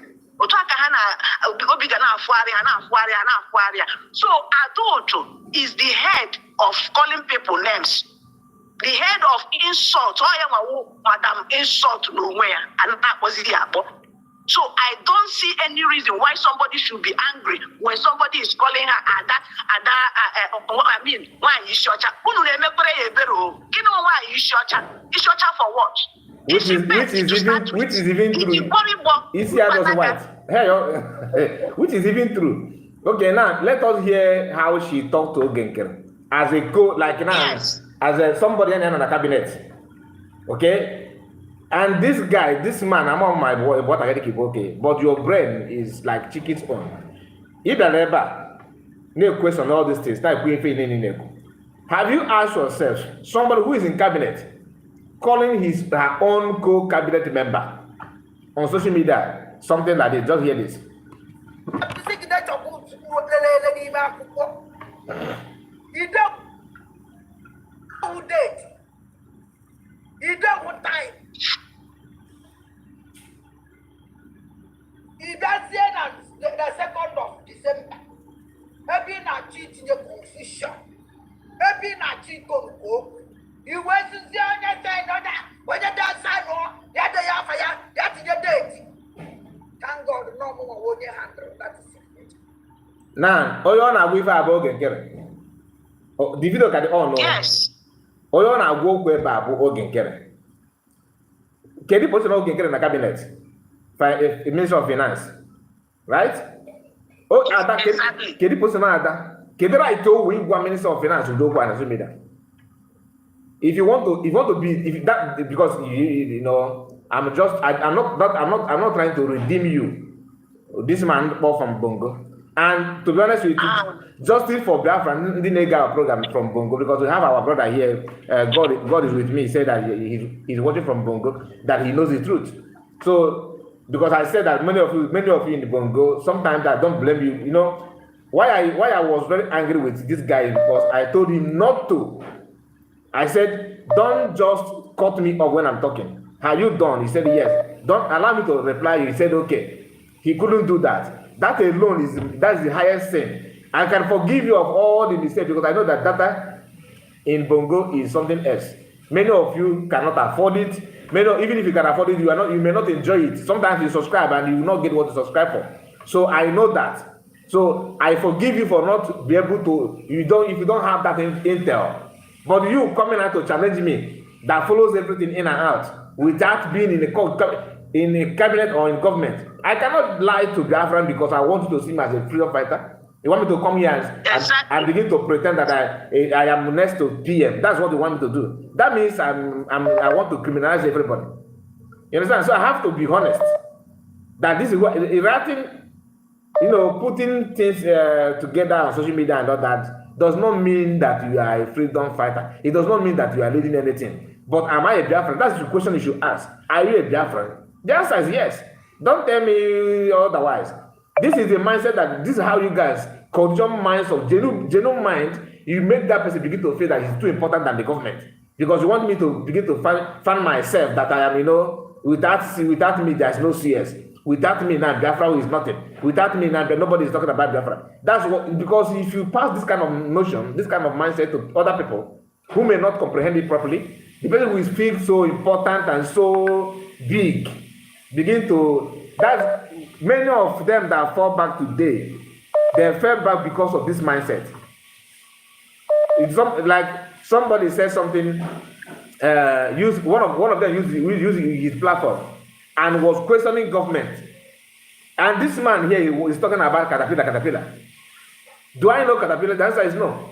So Adocho is the head of calling people names. The head of insult. Madam insult nowhere. And that was the apple. So I don't see any reason why somebody should be angry when somebody is calling her why is short? Why is short? Is short for what? Which is even true. Which is even true. Okay, now let us hear how she talked to Ogenkere as a
yes.
As somebody in the cabinet. Okay. And this guy, this man, I'm on my boy, what I keep okay, but your brain is like chicken spawn. If you ever no question all these things, have you asked yourself, somebody who is in cabinet, calling her own co-cabinet member on social media, something like this, just hear this.
He
Now, Oyo na wife about Genkere. The video can on.
Yes.
Oyo na go kwe babu Genkere. Kedi person o Genkere na cabinet. Minister of Finance. Right? Oh, Ada
Exactly.
Kedi person Ada. Kedi right to we go Minister of Finance do go and that. If you want to be, if that, because you know, I'm not trying to redeem you. This man bought from Bongo, and to be honest with you, justice for Biafra didn't get our program from Bongo, because we have our brother here. God is with me. He said that he's watching from Bongo, that he knows the truth. So because I said that many of you in the Bongo, sometimes I don't blame you. You know why I was very angry with this guy, because I told him not to. I said, don't just cut me off when I'm talking. Have you done? He said, yes. Don't allow me to reply you. He said, okay. He couldn't do that. That alone is the highest sin. I can forgive you of all the mistakes, because I know that data in Bongo is something else. Many of you cannot afford it. Even if you can afford it, you may not enjoy it. Sometimes you subscribe and you will not get what you subscribe for. So I know that. So I forgive you for not be able to. If you don't have that intel. But you coming out to challenge me that follows everything in and out without being in a cabinet or in government. I cannot lie to Biafran because I want you to see me as a freedom fighter. You want me to come here and begin to pretend that I am next to PM. That's what you want me to do. That means I want to criminalize everybody. You understand? So I have to be honest that this is what writing, putting things together on social media and all that does not mean that you are a freedom fighter. It does not mean that you are leading anything. But am I a Biafran? That's the question you should ask. Are you a Biafran? The answer is yes. Don't tell me otherwise. This is the mindset this is how you guys conjure minds of genuine mind. You make that person begin to feel that he's too important than the government. Because you want me to begin to find myself that I am, without me, there's no CS. Without me now, Biafra is nothing. Without me now, nobody is talking about Biafra. That's what, because if you pass this kind of notion, this kind of mindset to other people who may not comprehend it properly, the person who feels so important and so big begin to, that many of them that fall back today, they fell back because of this mindset. It's like somebody said something, one of them using his platform and was questioning government. And this man here is talking about Caterpillar. Do I know Caterpillar? The answer is no.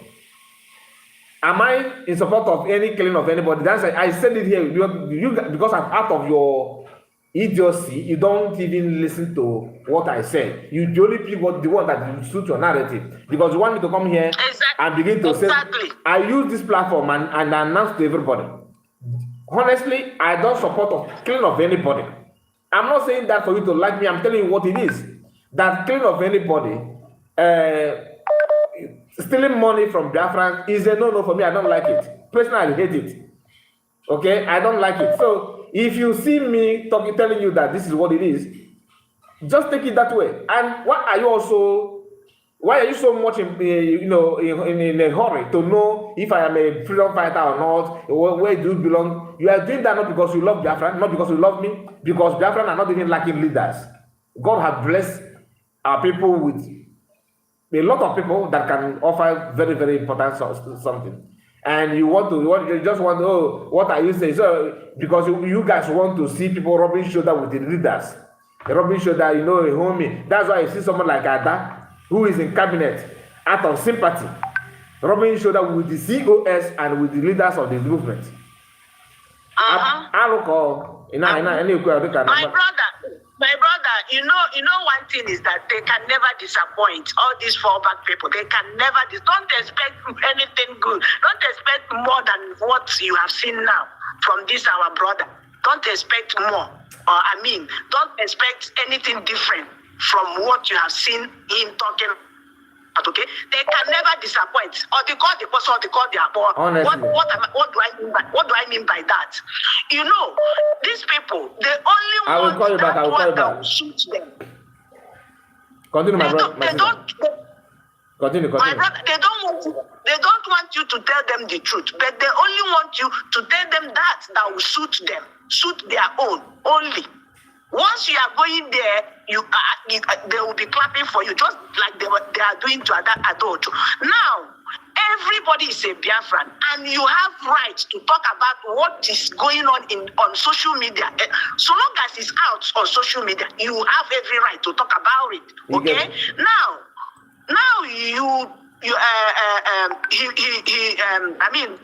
Am I in support of any killing of anybody? The answer, I said it here because I'm out of your idiocy. You don't even listen to what I said. You only pick the one that suits your narrative. Because you want me to come here and begin to say, I use this platform and announce to everybody. Honestly, I don't support killing of anybody. I'm not saying that for you to like me. I'm telling you what it is. That killing of anybody, stealing money from Biafran is a no-no for me. I don't like it. Personally, I hate it. Okay? I don't like it. So, if you see me telling you that this is what it is, just take it that way. And why are you so much in a hurry to know if I am a freedom fighter or not, where do you belong? You are doing that not because you love Biafra, not because you love me, because Biafran are not even lacking leaders. God has blessed our people with a lot of people that can offer very, very important something. And you just want, what are you saying? So, because you guys want to see people rubbing shoulder with the leaders. Rubbing shoulder, a homie. That's why you see someone like Ada, who is in cabinet, out of sympathy, rubbing shoulder with the COS and with the leaders of the movement.
My brother, you know one thing is that they can never disappoint. All these fallback people, they can never. Don't expect anything good. Don't expect more than what you have seen now from this our brother. Don't expect more. Don't expect anything different from what you have seen him talking. Okay, they can never disappoint. Or they call the person, or they call their boy. What do I mean by that? These people, they only want that one that will suit them.
Continue, my brother. Continue.
My brother, they don't want you to tell them the truth, but they only want you to tell them that will suit them, suit their own only. Once you are going there, they will be clapping for you, just like they are doing to Adulto. Now, everybody is a Biafran, and you have rights to talk about what is going on social media. So long as it's out on social media, you have every right to talk about it. Okay? Now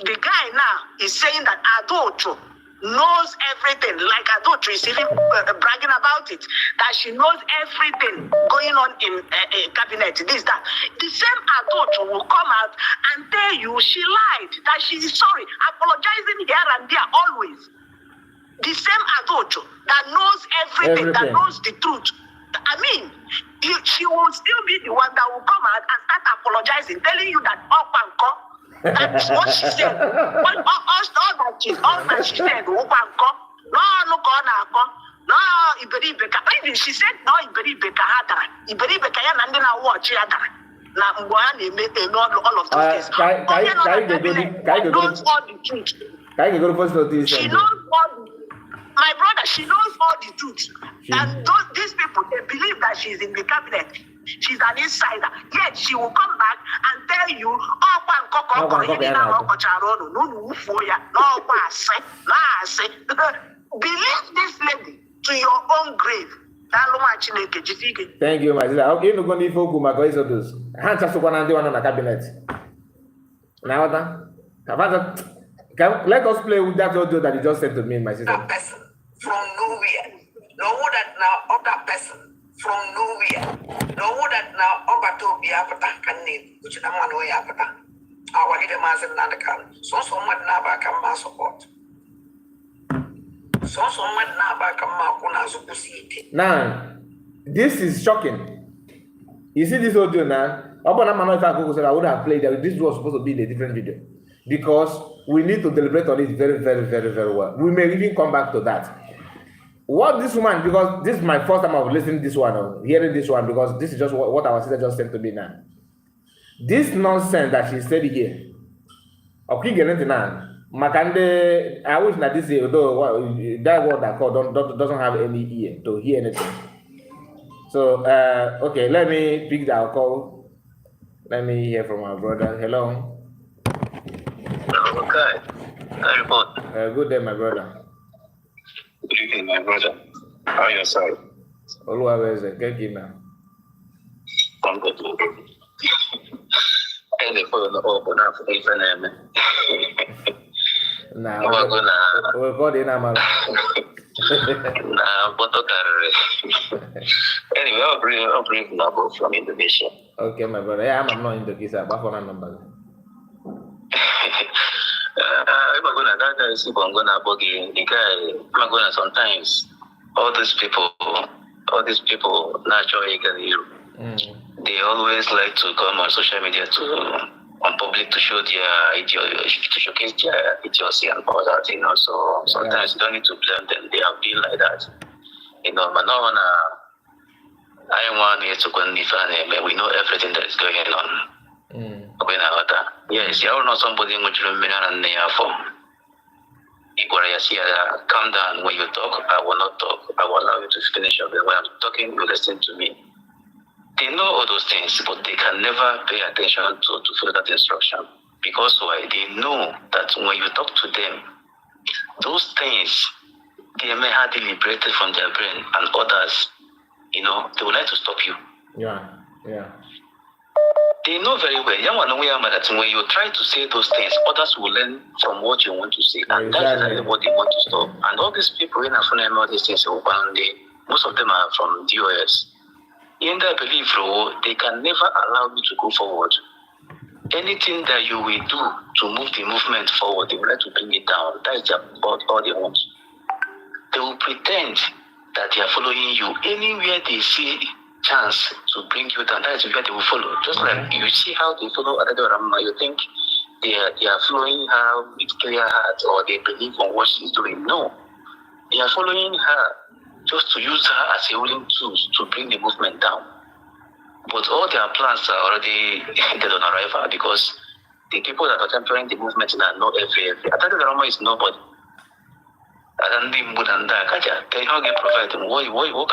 the guy now is saying that Adulto knows everything, like Adulto is even bragging about it, that she knows everything going on in a cabinet, this, that. The same Adulto will come out and tell you she lied, that she is sorry, apologizing here and there always. The same Adulto that knows everything, that knows the truth. I mean, she will still be the one that will come out and start apologizing, telling you that that's what she said. All that she said, no, even she said, no, all of those things. She knows all the truth. My brother, she knows all the truth. And these people, they believe that she's in the cabinet. She's an insider. Yet she will come back and tell you, believe this lady to your own grave.
Thank you, my sister. Okay, you're going to focus my voice on those. Hands are so one and one on the cabinet. Now, let us play with that audio that you just sent to me, my sister.
That person from nowhere. No that now other person from nowhere. No that now over to be apata can name, which is a man way apata. Our leader man said Nanakan. So much Naba can ma support. So much Naba can ma kuna supposite.
Now, this is shocking. You see this audio now? I would have played that. This was supposed to be in a different video. Because we need to deliberate on it very, very, very, very well. We may even come back to that. What this woman, because this is my first time of listening to this one, or hearing this one, because this is just what our sister just sent to me now. This nonsense that she said here, okay, Makande, I wish that this, although that word I call doesn't have any ear to hear anything. So, okay, let me pick that call. Let me hear from my brother. Hello.
Okay. I report.
Good day, my brother.
Good evening, my brother. How are you, sir?
Always a good now.
I'm good. And they put on the open up for the
Now, we're going in Amala.
Nah, but okay. Anyway, I'll bring number from Indonesia.
Okay, my brother. Yeah, I'm not Indonesia. But for a number.
Sometimes all these people naturally they always like to come on social media on public to show their ideology, to showcase their idiocy and all that, so sometimes you don't need to blame them. They have been like that, but no one I want here to go and we know everything that is going on. Yes, you don't know somebody which you and they are from. Calm down when you talk. I will not talk. I will allow you to finish up. When I'm talking, you listen to me. They know all those things, but they can never pay attention to follow that instruction. Because why? They know that when you talk to them, those things, they may have deliberated from their brain, and others, they would like to stop you.
Yeah.
They know very well. That when you try to say those things, others will learn from what you want to say. And that's exactly what they want to stop. And all these people in Afghanistan, all these things, most of them are from DOS. In their belief, they can never allow you to go forward. Anything that you will do to move the movement forward, they will like to bring it down. That is about all they want. They will pretend that they are following you anywhere they see chance to bring you down. That is where they will follow. Just like you see how they follow Adado Rama, you think they are following her with clear heart, or they believe on what she's doing. No. They are following her just to use her as a willing tool to bring the movement down. But all their plans are already dead on arrival, because the people that are tempering the movement are not every. Adado Rama is nobody. And then what can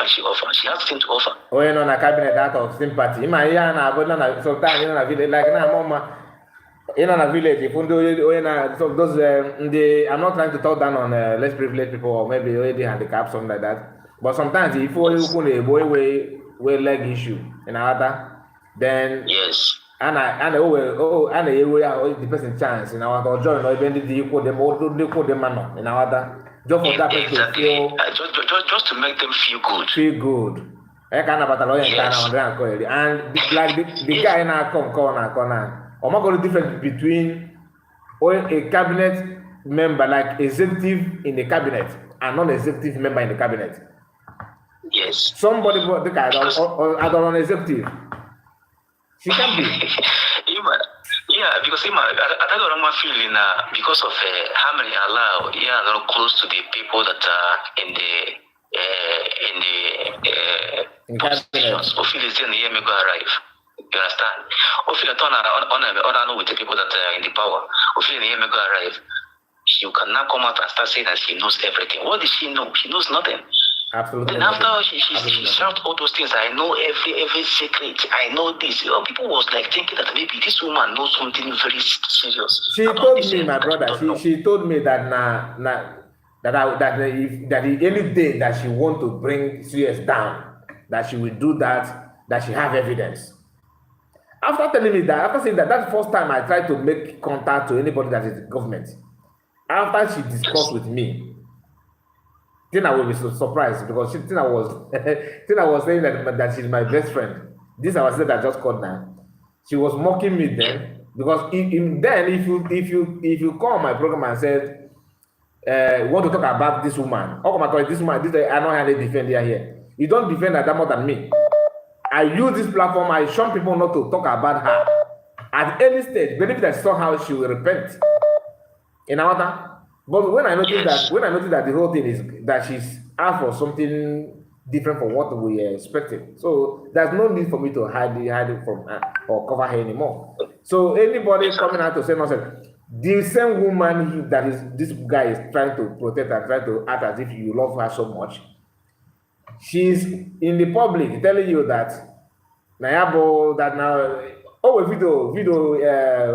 she offer? She has nothing to offer.
Oh, you know, na cabinet out of sympathy. My yana, but na sometimes you know na village like na mama. You know, na village. If you do, so those I'm not trying to talk down on less privileged people or maybe already handicapped something like that. But sometimes if you put a boy way leg issue in other, then
yes.
And the person chance in our join or even the equal them or do equal them man in our just for that person to feel
just to make them feel good.
Feel good. I can't about a lawyer and like the guy in our corner. Or not going to difference between a cabinet member like executive in the cabinet and non-executive member in the cabinet.
Yes.
Somebody the guy or other executive. She can be.
Yeah, because I don't know feeling because of how many allow close to the people that are in the positions. Or feel it's in the year go arrive. You understand? Or feel turn on with the people that are in the power. Or feel the year go arrive. She can now come out and start saying that she knows everything. What does she know? She knows nothing.
Absolutely.
Then after she shouted all those things, I know every secret. I know this. People was like thinking that maybe this woman knows something very serious.
She told me, my brother. She told me that any day that she want to bring CS down, that she will do that. That she have evidence. After telling me that, after saying that, that's the first time I tried to make contact to anybody that is government. After she discussed with me. Then I will be so surprised because Tina was saying that she's my best friend. This I was saying that I just called now. She was mocking me then because if you call my program and said want to talk about this woman, oh my God, this woman, I know how they defend her here. You don't defend her that more than me. I use this platform. I shun people not to talk about her at any stage. Believe that somehow she will repent. In our But when I noticed that the whole thing is that she's asked for something different from what we expected, so there's no need for me to hide it from her or cover her anymore. So anybody coming out to say nonsense, the same woman that is this guy is trying to protect and trying to act as if you love her so much, she's in the public telling you that Nayabo that now a video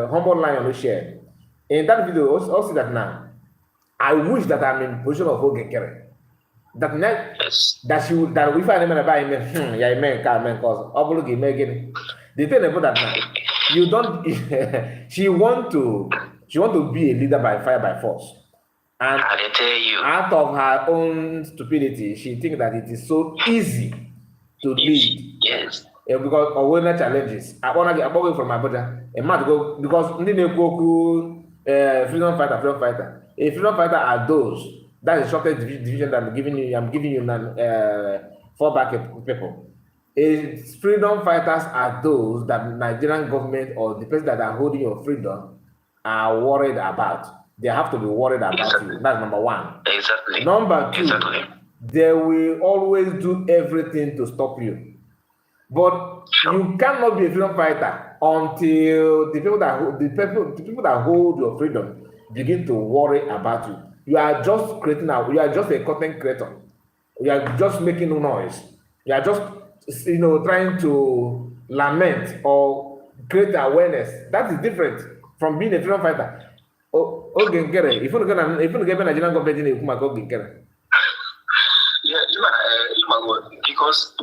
humble line on the share. In that video also that now. I wish that I'm in position of Ogekere. That if I never buy me, cause obviously making the thing about that now, you don't. she want to be a leader by fire by force, and
I tell you,
out of her own stupidity, she thinks that it is so easy to lead.
Yes.
Because of awareness challenges. I want to get away from my brother. A month ago, because freedom fighter. A freedom fighter are those. That is shortest division that I'm giving you now. Fallback people. A freedom fighters are those that Nigerian government or the person that are holding your freedom are worried about. They have to be worried about you. That's number one.
Exactly.
Number two, they will always do everything to stop you. But you cannot be a freedom fighter until the people that hold your freedom begin to worry about you. You are just you are just a content creator. You are just making noise. You are just trying to lament or create awareness. That is different from being a freedom fighter. If you get Nigerian government in go Genkere.
Yeah, because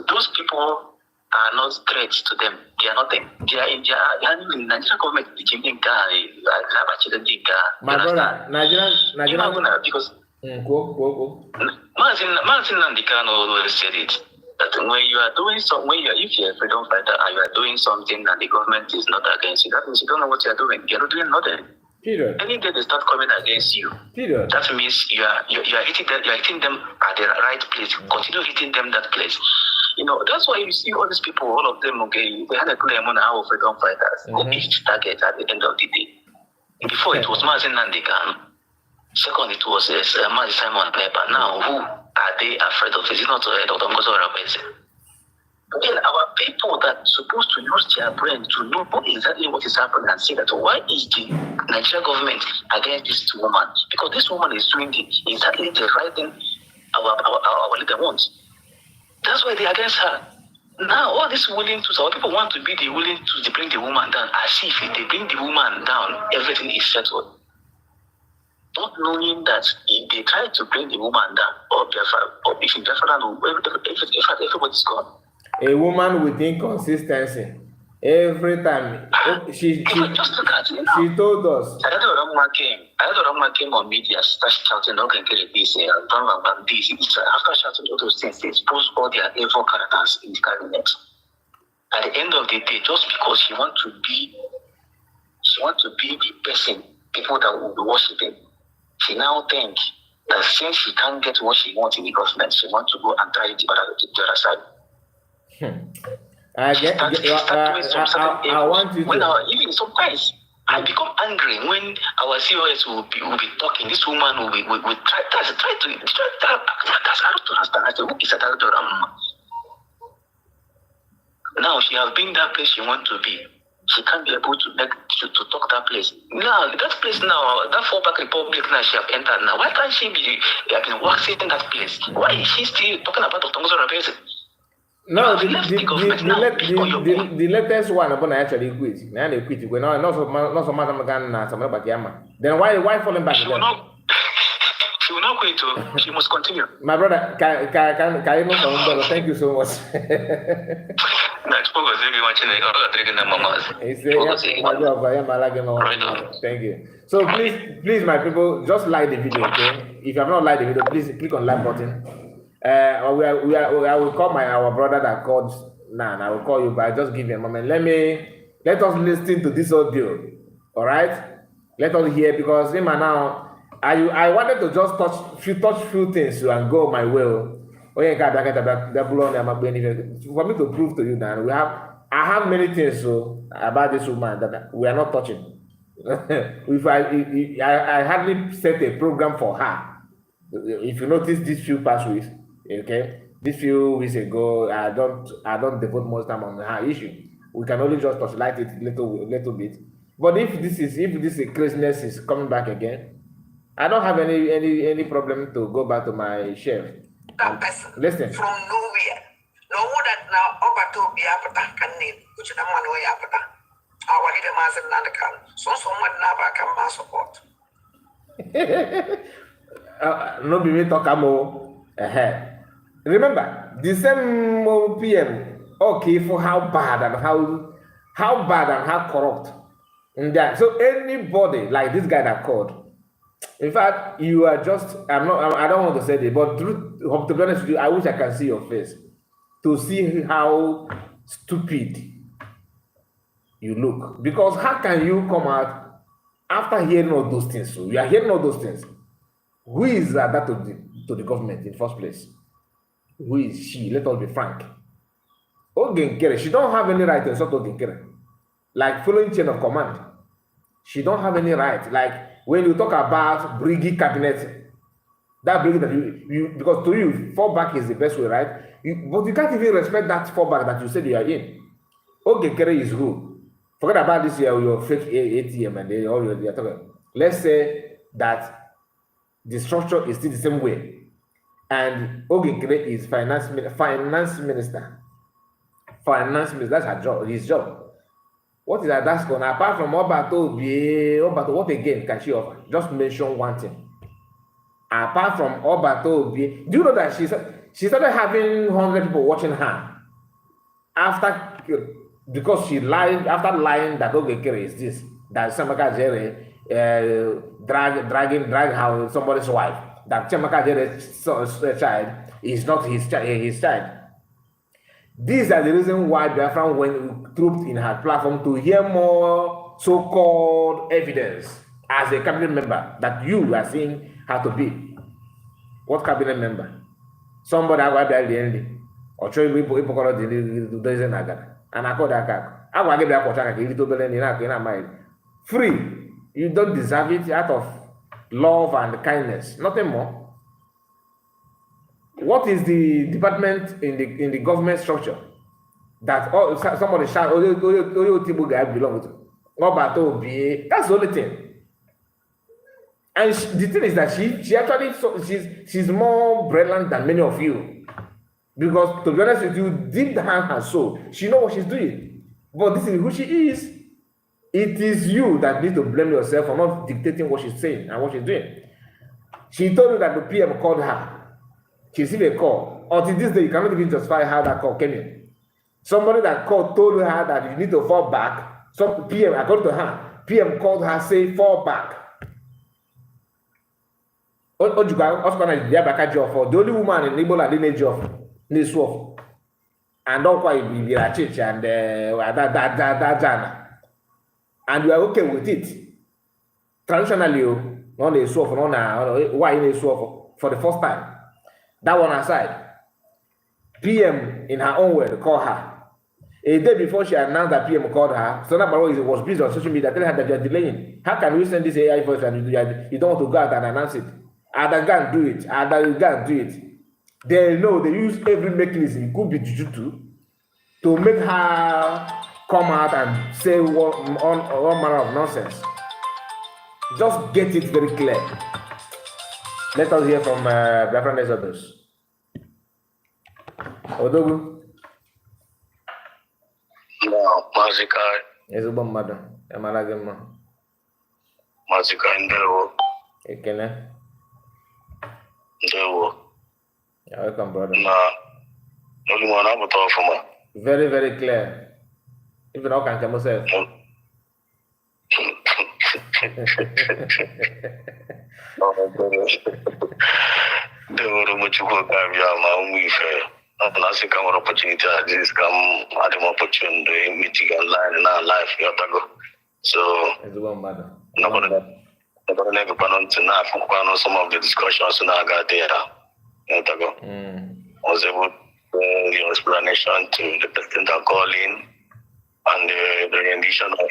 those people are not threats to them. They are nothing. They are in Nigerian government teaching them
my brother, Nigerian
because
Martin
Nandikano always said it. That when you are doing if you're a freedom fighter and you are doing something and the government is not against you, that means you don't know what you're doing. You're not doing nothing.
Period.
Any day they start coming against you,
period.
That means you are hitting them at the right place. Continue hitting them that place. That's why you see all these people, all of them, okay, they had a claim on our freedom fighters. Who each target at the end of the day. Before it was Mazin Nandikan. Second, it was Mazi Simon Pepper. Now, who are they afraid of? Is it not Dr. Ngozo Rabese? Then our people that are supposed to use their brain to know exactly what is happening and say that why is the Nigerian government against this woman? Because this woman is doing exactly the right thing our leader wants. That's why they're against her. Now all this willing to, our people want to be the willing to bring the woman down, as if they bring the woman down, everything is settled. Not knowing that if they try to bring the woman down, or if in everybody's gone.
A woman with inconsistency. Every time she told us.
I had a woman came on media, started shouting, "Don't get this, this." After shouting all those things, they exposed all their evil characters in the cabinet. At the end of the day, just because she wants to be the person people that will be worshiping, she now thinks that since she can't get what she wants in the government, she wants to go and try the other side.
I want you to.
Even sometimes I become angry when our COS will be talking. This woman will try to. That's I don't understand. I say, who is that? Now she has been that place she wants to be. She can't be able to talk that place. Now that place now, that fallback republic now she have entered now. Why can't she be waxing in that place? Why is she still talking about the tongues of person?
No, the latest one I'm gonna actually quit. Now they quit. We're not so much something about Yama. Then why falling back? She will
not quit. She must continue.
My brother, can you know? Thank you so much. Thank you. So please, my people, just like the video, okay? If you have not liked the video, please click on like button. I will call our brother that called Nan. I will call you, but Just give me a moment. Let us listen to this audio. All right? Let us hear, because him and now I wanted to just touch few things and go my way. For me to prove to you that I have many things about this woman that we are not touching. If I hardly set a program for her. If you notice these few past weeks, okay, these few weeks ago, I don't devote much time on her issue. We can only just touchlight it little bit. But if this craziness is coming back again, I don't have any problem to go back to my chef.
That person
listen.
From nowhere. No that now over to be apata can name, which is the man way apata. Our leader Master Nanakan. So someone never can mass support.
No be me talk amo. Remember, the same PM, okay, for how bad and how corrupt. And that, so anybody like this guy that called, in fact, you are just, I don't want to say it, but to be honest with you, I wish I can see your face to see how stupid you look. Because how can you come out after hearing all those things? So you are hearing all those things. Who is that to the government in the first place? Who is she? Let us be frank. Ogenkere, she don't have any right to insult Ogenkere. Like following chain of command. She don't have any right. Like when you talk about BRGIE cabinet, that BRGIE that you because to you, fallback is the best way, right? But you can't even respect that fallback that you said you are in. Ogenkere is who? Forget about this your fake ATM and all your talking. Let's say that the structure is still the same way, and Ogenkere is finance minister. That's her job. His job. What is that? That's going apart from Obato, what again can she offer? Just mention one thing. Apart from Obato, do you know that she started having 100 people watching her because she lied after lying that Ogenkere is this, that Chamaka Jere drag how somebody's wife, that Chamaka Jere's child is not his child. These are the reasons why Biafran went trooped in her platform to hear more so-called evidence as a cabinet member that you are seeing her to be. What cabinet member? Somebody I got the ending. Or try to be doesn't naga. And I call that car. I will get that water little bit in mind. Free. You don't deserve it out of love and kindness. Nothing more. What is the department in the government structure that somebody shout, Tibu guy belong to. That's the only thing. And the thing is that she actually, she's more brilliant than many of you. Because to be honest with you, deep down her soul, she knows what she's doing. But this is who she is. It is you that need to blame yourself for not dictating what she's saying and what she's doing. She told you that the PM called her. She received a call. Until this day, you cannot even justify how that call came in. Somebody that called told her that you need to fall back. Some PM, according to her, PM called her, say, fall back. The only woman in Igbo that didn't job, and don't quite be a church and and we are okay with it. Traditionally, on the swap, why in the swap for the first time. That one aside, PM in her own word called her. A day before she announced that PM called her, Sona Barrow was busy on social media telling her that you are delaying. How can we send this AI voice and you don't want to go out and announce it? Either go and do it, either you go and do it. They know they use every mechanism, it could be juju to make her come out and say one manner of nonsense. Just get it very clear. Let us hear from Biafran others. Odogu.
No, Mazika.
Yes, mother. Emalagema.
Mazika Ndewo.
Ekene.
Ndewo.
You're welcome, brother.
Only one I'm talking from.
Very, very clear. Even I can come myself.
Ndewo muchuko kabia maumife. And I think I'm an opportunity. I just come at an opportunity meeting online in our life. So, nobody some of the discussions I got there. I was able to give explanation to the person that called in and the rendition of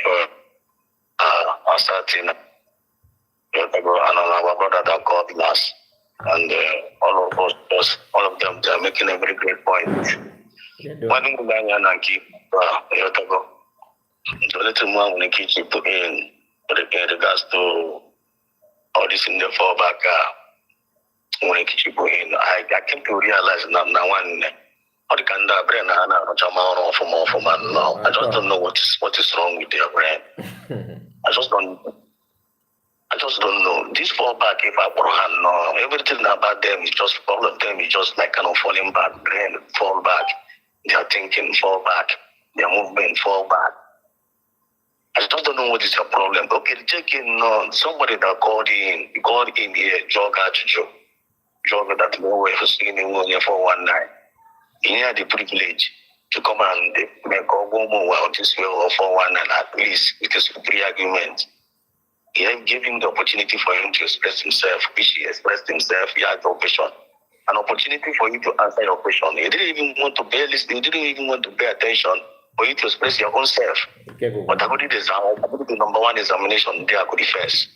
Asatin. And our brother that called last. And all of them, they are making a very great point. One thing I keep, so little more when I keep in regards to all this in the fallback. When I keep in, I came to realize now one. I just don't know what is wrong with their brain. I just don't know. This fallback, if I put hand, no, everything about them is just, all of them is just like kind of falling back, brain, fall back. Their thinking, fall back. Their movement, fall back. I just don't know what is your problem. Okay, checking somebody that called in here, Jogger that no way for seeing him on here for one night. He had the privilege to come and make a woman well this way or for one night at least with his pre-argument. He gave him the opportunity for him to express himself, which he expressed himself. He had the option. An opportunity for you to answer your question. He didn't even want to pay attention for you to express your own self. Okay, but I got the number one examination there, I could first.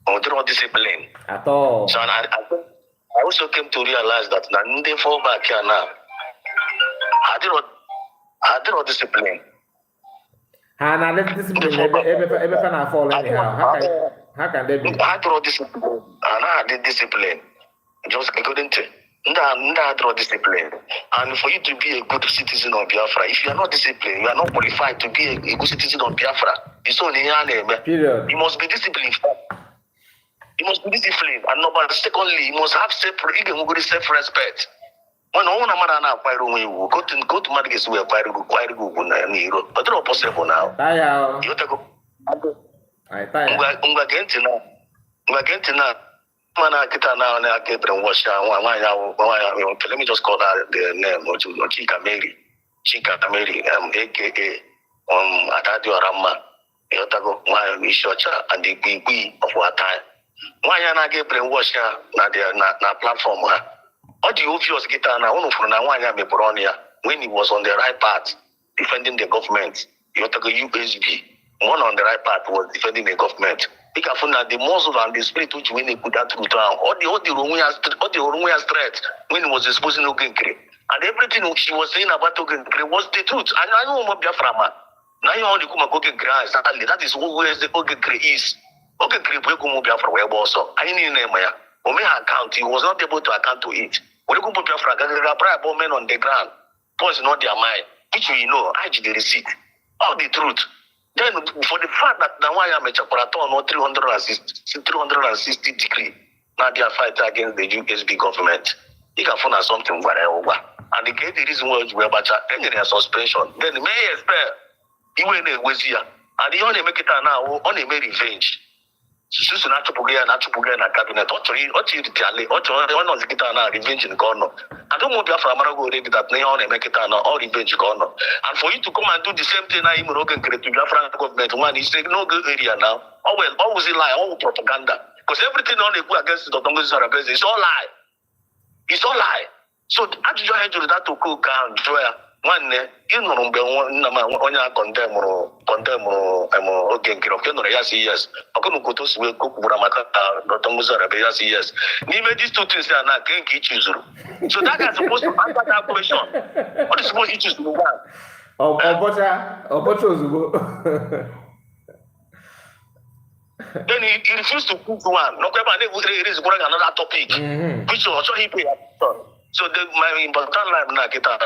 I was not discipline.
At all.
So I also came to realize that now they fall back here now. I did not discipline.
And I let discipline every fall anyhow. How can they be?
I draw discipline. And I did discipline. Just according to I draw discipline. And for you to be a good citizen of Biafra, if you are not disciplined, you are not qualified to be a good citizen of Biafra. It's only
period.
You must be disciplined. You must be disciplined. And number secondly, you must have self-respect. When no one amara na acquire when you go to markets we acquire na niro. But it's not possible now. You take go. Unga genti na. Mana kita na Gabriel wash let me just call her the name Chika Mary, aka Atadio Rama. You take go my Mishocha and the Gui of our time. Why na Gabriel wash na platform. All the obvious guitar now, when he was on the right path, defending the government, you have to go USB. One on the right path was defending the government. Because the muscle and the spirit which when they put that through town, all the Oromoya threat when he was exposing Ogenkre, And everything she was saying about Ogengre was the truth. And I know what Biafra man. Now you only come Ogengre exactly. That is where the Ogengre is. Ogengre we come Biafra where also. I need name ya. Ome account. He was not able to account to it. When you come Biafra, Ogengre bribe men on the ground. Was not their mind. Which we know. I did the receipt. All the truth. Then for the fact that now I am a Chaparaton or 360 degree. Now they are fighting against the USB government. He can find something whatever. And the reason why we are ending a suspension. Then the mayor expect he went was here. And he only make it now, only made revenge. So not to put a cabinet, or to retaliate, or to one of the guitar revenge in corner. I don't want to have Amarago already that they only make it or revenge corner. And for you to come and do the same thing, I'm looking to Biafran government. One is no good area now. Oh, well, always a lie, all propaganda. Because everything on the go against the Tongas Arabes is all lie. It's all lie. So I just had to that to cook and joy. One you know on your condemn okay, yes. I couldn't go to cook Buramaka, Tongas Arabes, yes. Name these two things are not going to choose. So that is supposed to answer that question. What is supposed to choose the one? Then he refused to cook one. No, it is another topic. Which also he paid attention. So my important life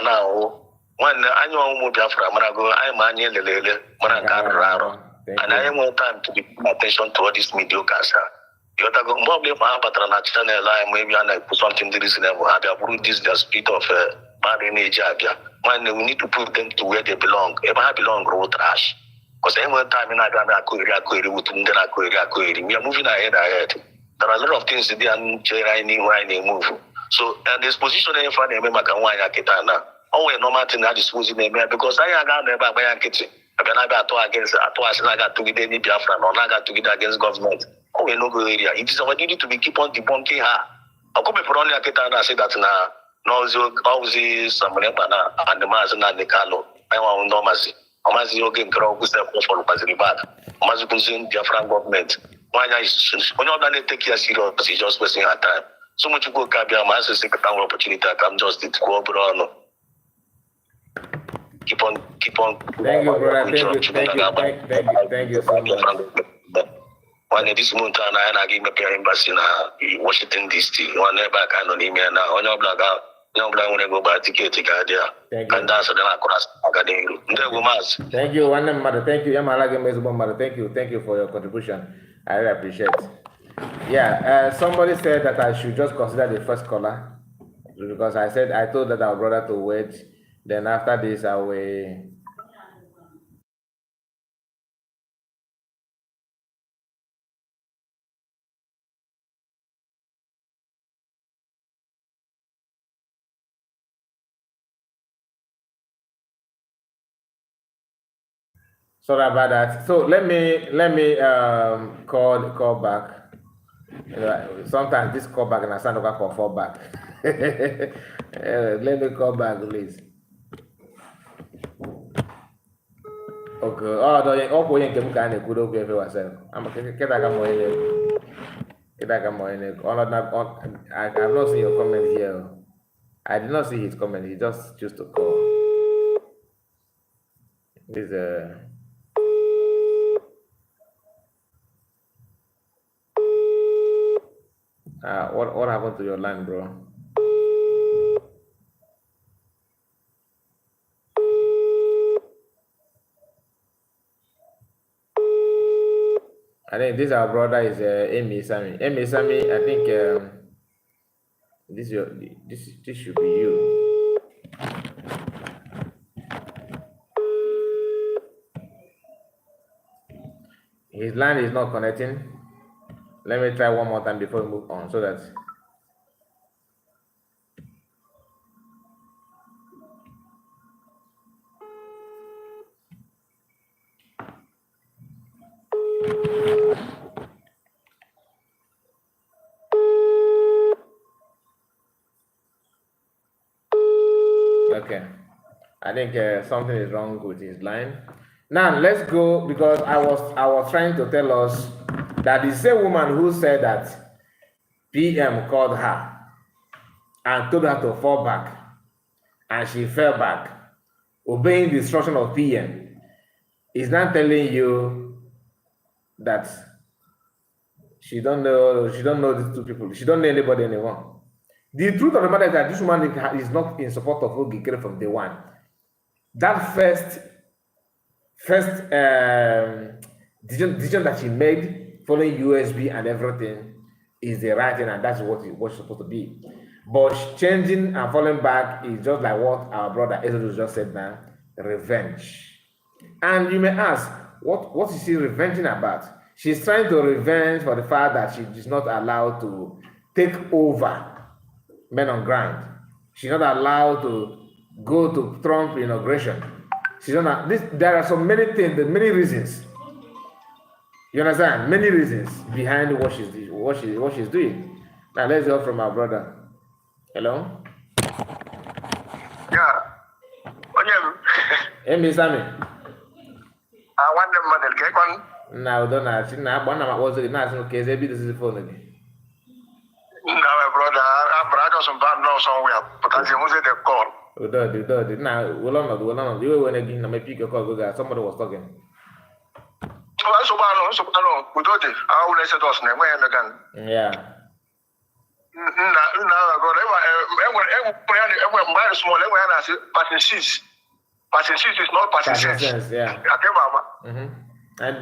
now. When I know Biafra, I'm Lele, and I have more time to be paying attention to all this mediocre. You have to go more about channel line, maybe I put something reasonable. I have brought this the spirit of marriage. When we need to put them to where they belong. If I belong, road trash. Because any time in Agana, we are moving ahead. There are a lot of things that they are move. So, and this position in front of me, oh, no matter that is supposed to be because I got never by a kitchen. I got against I got to get any Biafran or I got to get against government. Oh, no good area. It is our duty to be keep on debunking her. I'll come for only a Kitana say that now. No, always some and the Mazan and the Carlo. I want no mercy. Omazi Yogan Crow who said for Bazili back. Omazi Kuzin, Biafran government. Why is when you're done, take your serious, it's just wasting our time. So much to go, Kabia, my second opportunity. I'm just it go, bro. Keep on.
Thank you, brother. Thank you so much.
When this month, I give me a embassy in Washington DC. One never kind of email now. On your blog, no blog when I go back to get there. And that's the across.
Thank you, one mother. Thank you, Mother. Thank you for your contribution. I really appreciate it. Yeah, somebody said that I should just consider the first caller because I told that our brother to wait. Then after this, I will. Sorry about that. So let me call back. Sometimes this call back and I stand over for fall back. Let me call back, please. Okay. Oh, no, you can kind of good okay for yourself. I'm okay. I have not seen your comment here. I did not see his comment. He just chose to call. This what happened to your line, bro? I think this our brother is Amy Sami. Amy Sami, I think this should be you. His line is not connecting. Let me try one more time before we move on, so that. Okay, I think something is wrong with his line. Now let's go, because I was trying to tell us that the same woman who said that PM called her and told her to fall back and she fell back, obeying the instruction of PM, is not telling you that she don't know these two people. She don't know anybody anymore. The truth of the matter is that this woman is not in support of Ogikere from day one. That first decision that she made following USB and everything is the right thing, and that's what it's supposed to be. But changing and falling back is just like what our brother Ezra just said now, revenge. And you may ask, what is she revenging about? She's trying to revenge for the fact that she is not allowed to take over men on ground. She's not allowed to go to Trump inauguration. She's not. There are so many things, many reasons. You understand? Many reasons behind what she's doing. Now let's hear from our brother. Hello.
Yeah.
Hey, Sammy.
I want them model get one.
Now don't ask. Now, one of my was not okay. They be this is the phone again.
Now, my brother, I brought some bad news somewhere, but as you say, they call.
We did. Now, we'll on. You went again. I may pick a call. Somebody was talking.
So bad, we got it. I will let us know when again.
Yeah.
Passing is not passing sense.
Yeah. I did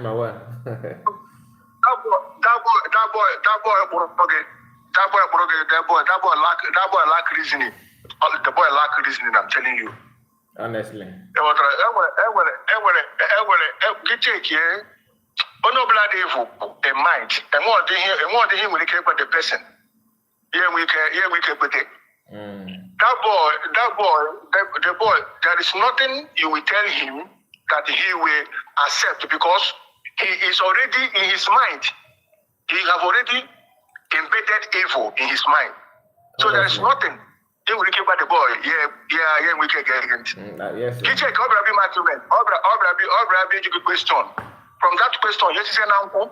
my work.
That boy lack reasoning. The boy lack reasoning, I'm telling you.
Honestly.
A mind. And more than him will care about the person. Yeah, we can put it. The boy, there is nothing you will tell him that he will accept because he is already in his mind. He have already embedded evil in his mind. So there is nothing. He will care about the boy. Yeah, we can get it.
Yes.
He check Obrabi argument. Obrabi question. From that question, yes, he said Nango.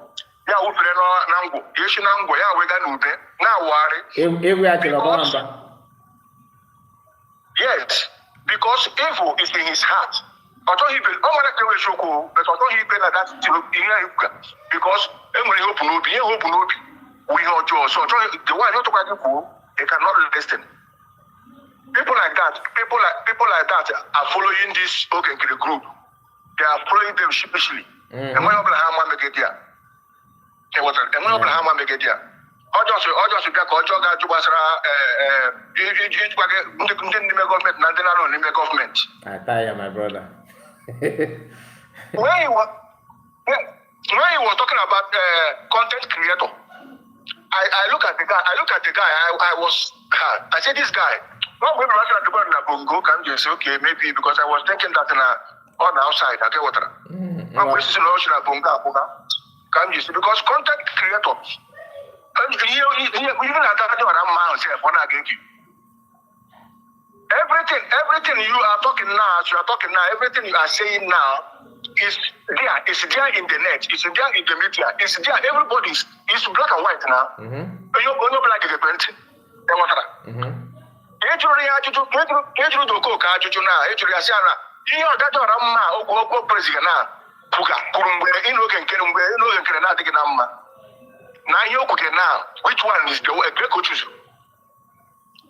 Yeah, we put Nango. Yes, Nango. Yeah, we got Nube. Now worry. Yes, because evil is in his heart. Although he be, but although he be like that, because we know Joe. So the one not about you, they cannot listen. People like that are following this group. They are following them sheepishly. And when Abraham make it there, and when Abraham make it there. Government,
I tire my brother.
when he was talking about content creator, I look at the guy. I said, this guy. Not maybe at the bottom of Bongo can just say, okay, maybe because I was thinking that on the outside, I get water. I'm wasting ocean at Bonga. Can you see? Because content creator. Even at that myself, when I get you. Everything you are talking now, everything you are saying now is there. It's there in the net. It's there in the media. It's there. Everybody's it's black and white now. You're going to black event. Now you could now. Which one is the great coaches?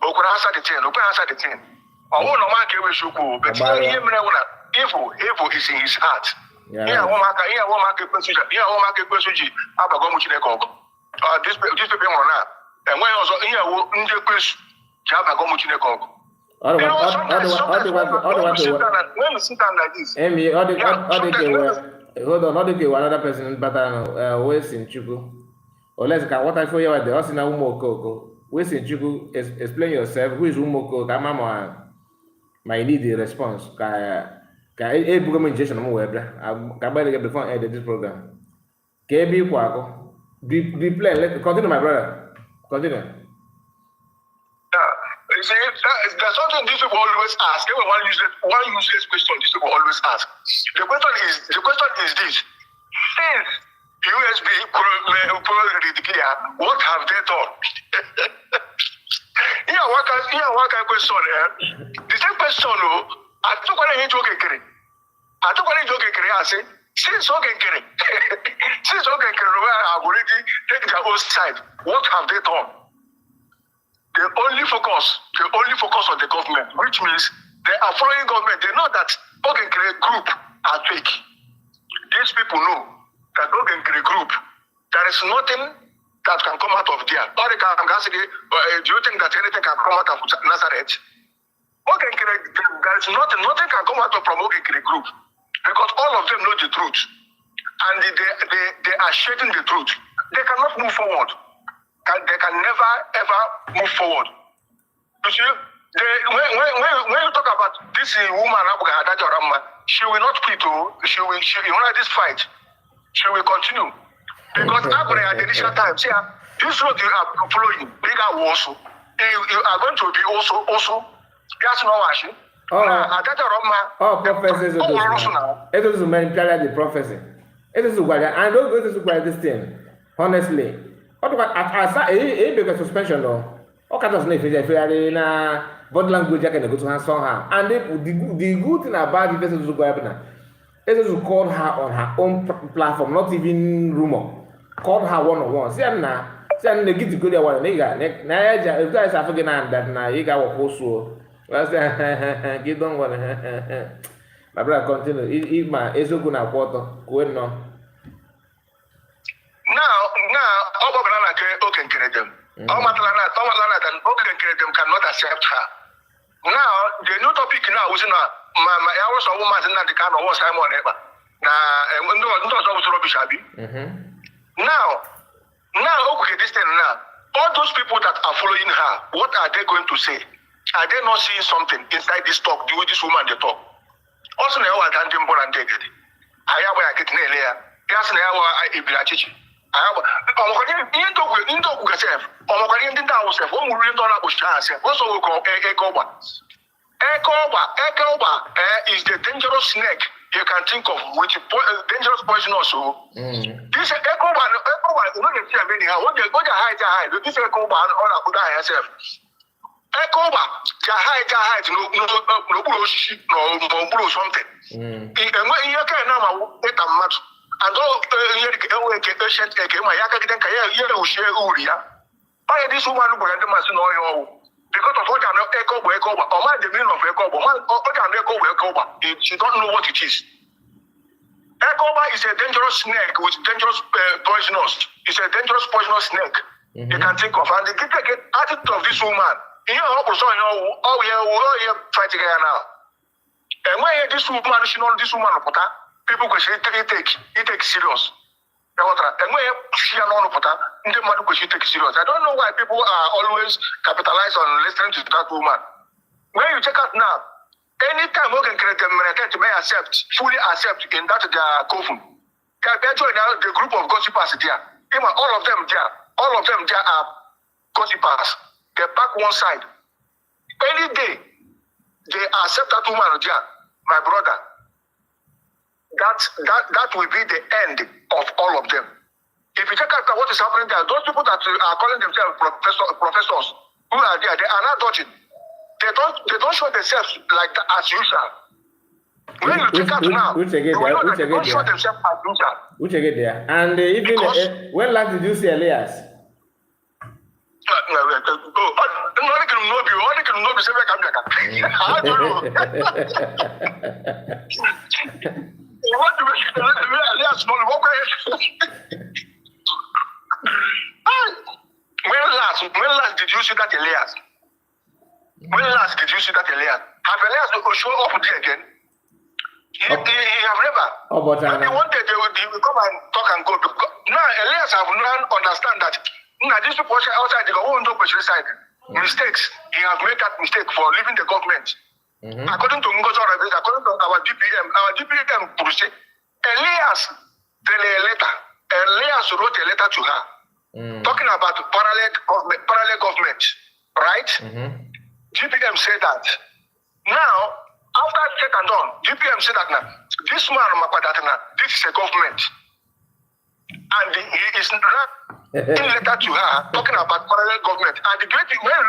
Answer the 10. I won't mark you with but evil is in his heart. Yeah, one market question. Yeah, one market question. This people on now. And when also here, in the question,
hold on, another person, but wasting Chuku. Or let's go. What I feel you are the Osina Umoko. Wasting Chuku, explain yourself. Who is Umoko? Kamama. My need the response. Can a program injection on web? I'm going to before I edit this program. KB Quaco. Be play. Let continue, my brother. Continue.
You see, there's something these people always ask. One useless question these people always ask. The question is this: since USB declare, what have they done? One question. The same question, I took one in joke. I took one in joke. I say, since okay, since okay, I've already taken their own side. What have they done? They only focus on the government, which means they are following government. They know that okay, group are fake. These people know that okay, group, there is nothing that can come out of there. Or do you think that anything can come out of Nazareth? Okay, there is nothing can come out from okay, group. Because all of them know the truth. And they are shading the truth. They cannot move forward. They can never ever move forward. You see, when you talk about this woman, she will not quit. She will this fight. She will continue. Because after at the initial time, see, this road you are following, bigger also. You are going to be also. That's not washing.
Prophecy. It is the prophecy. It is why I don't go to supply this thing. Honestly, what about as suspension though? Okay, doesn't if you are in body language, I can go to her somehow. And the good thing about the vessel to go up it is to call her on her own platform, not even rumor. Call her one-on-one. See, I'm now. See, I'm going to go there one nigga. Now, if guys are forgetting that now, you got what also. Get don't want my brother continue. If my is going to water, going on.
Now, all of them okay, carry them. All Matlana, and okay, carry them cannot accept her. Now, the new topic now is now. My hours of woman and the kind of was I'm on ever. Now, okay, this thing now. All those people that are following her, what are they going to say? Are they not seeing something inside this talk? Do this woman they talk? Also, now I can't born and take it. I have a kitten earlier. Yes, now I Ibrachichi. I have Ekoba is the dangerous snake you can think of, which is dangerous poison also. This Ekoba, you know the thing anyhow. What they hide. This Ekoba all about herself. Ekoba, they hide. No bullshit, no something. And when you can now take a match, and all you get patient again, my yaka didn't share Uria. Why this woman who had the master know? Because of what I know, echo, or my the meaning of echo, she don't know what it is. Echoba is a dangerous snake with dangerous poisonous. It's a dangerous poisonous snake you can think of. And the attitude of this woman, you know, fighting her now. And when this woman, she knows this woman, people can say it takes serious. And when she take serious. I don't know why people are always capitalized on listening to that woman. When you check out now, anytime we can create them, may fully accept in that their coven. They join now the group of gossipers there. All of them there are gossipers. They back one side. Any day they accept that woman there, my brother. That will be the end of all of them. If you check out what is happening there, those people that are calling themselves professors who are there, they are not dodging. They don't show themselves like that as usual. When you check out now, they don't show themselves as usual.
Which I get there. And even when last did you see Elias?
What do Elias when last did you see that Elias? When last did you see that Elias? Have Elias show up there again? He have never. And they wanted they will come and talk and go. Now Elias have now understand that these people outside they go won't do side. Mistakes. He have made that mistake for leaving the government. According to Ngozo, according to our DPM Elias wrote a letter to her talking about parallel government, right? DPM said that. Now, after check and done, DPM said that now this man, this is a government. and he is writing letter to her talking about parallel government. And the great thing, when you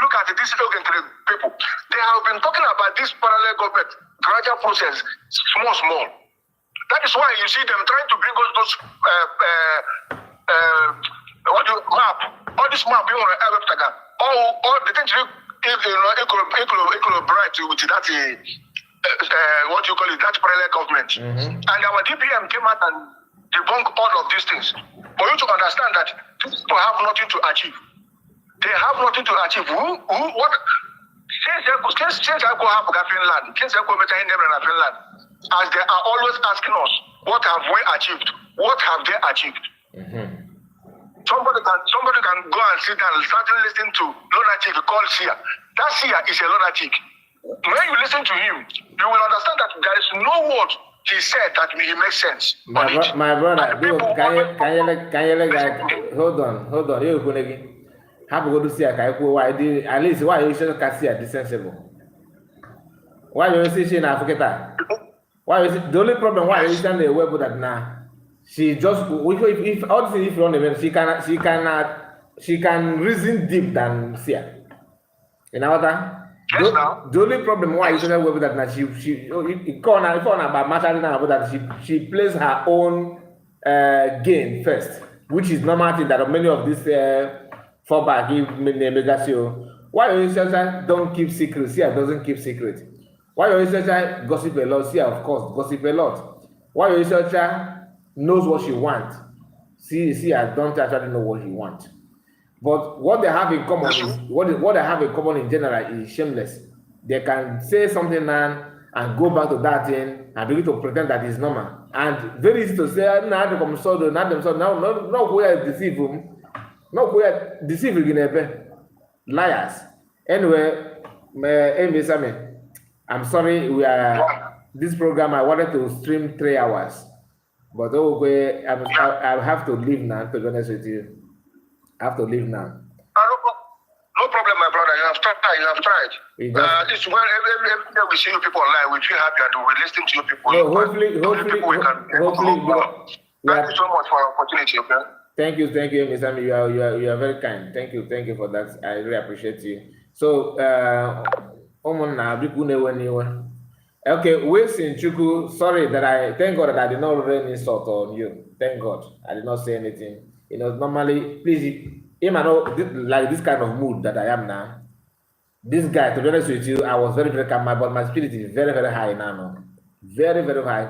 look at this people, they have been talking about this parallel government gradual process, small. That is why you see them trying to bring us those all this map you want to have all the things bright with that what you call it, that parallel government. And our DPM came out and debunked all of these things. For you to understand that these people have nothing to achieve. They have nothing to achieve. What? Since I go have Finland, since I go Finland, as they are always asking us, what have we achieved? What have they achieved? Somebody can go and sit and start listening to lunatic called Sia. That Sia is a lunatic. When you listen to him, you will understand that there is no word he said that he makes sense.
My brother, can you hold on. You have to go to see a guy who at least why you should see a sensible. Why you see she in Africa? Why is it the only problem? Why you stand there with that now? She just if all things if you want she can reason deep than Sia. You know what that? The only problem why you shouldn't work with that now she call about matter now about that she plays her own game first, which is normal thing that many of these fallback give Megasio. Why your researcher don't keep secret? Sia doesn't keep secret. Why your researcher gossip a lot? Sia of course gossip a lot. Why your researcher knows what she wants? Sia don't actually know what he wants. But what they have in common is what they have in common in general is shameless. They can say something now and go back to that thing and begin to pretend that it's normal. And very easy to say, now they come so now we are deceive them. No, we are deceiving liars. Anyway, I'm sorry. This program I wanted to stream 3 hours, but I have to leave now. To be honest with you. I have to leave now.
No problem, my brother. You have tried. This when every day we see you people online, we feel happy and we listen to you people.
No, hopefully.
Thank you so much for the opportunity, okay?
Thank you, Ms. Ami. You are very kind. Thank you for that. I really appreciate you. So, okay, Wilson Chuku, sorry that thank God that I did not rain insult on you. Thank God I did not say anything. Normally, please, I know like this kind of mood that I am now. This guy, to be honest with you, I was very, very calm, but my spirit is very, very high now. Very, very high.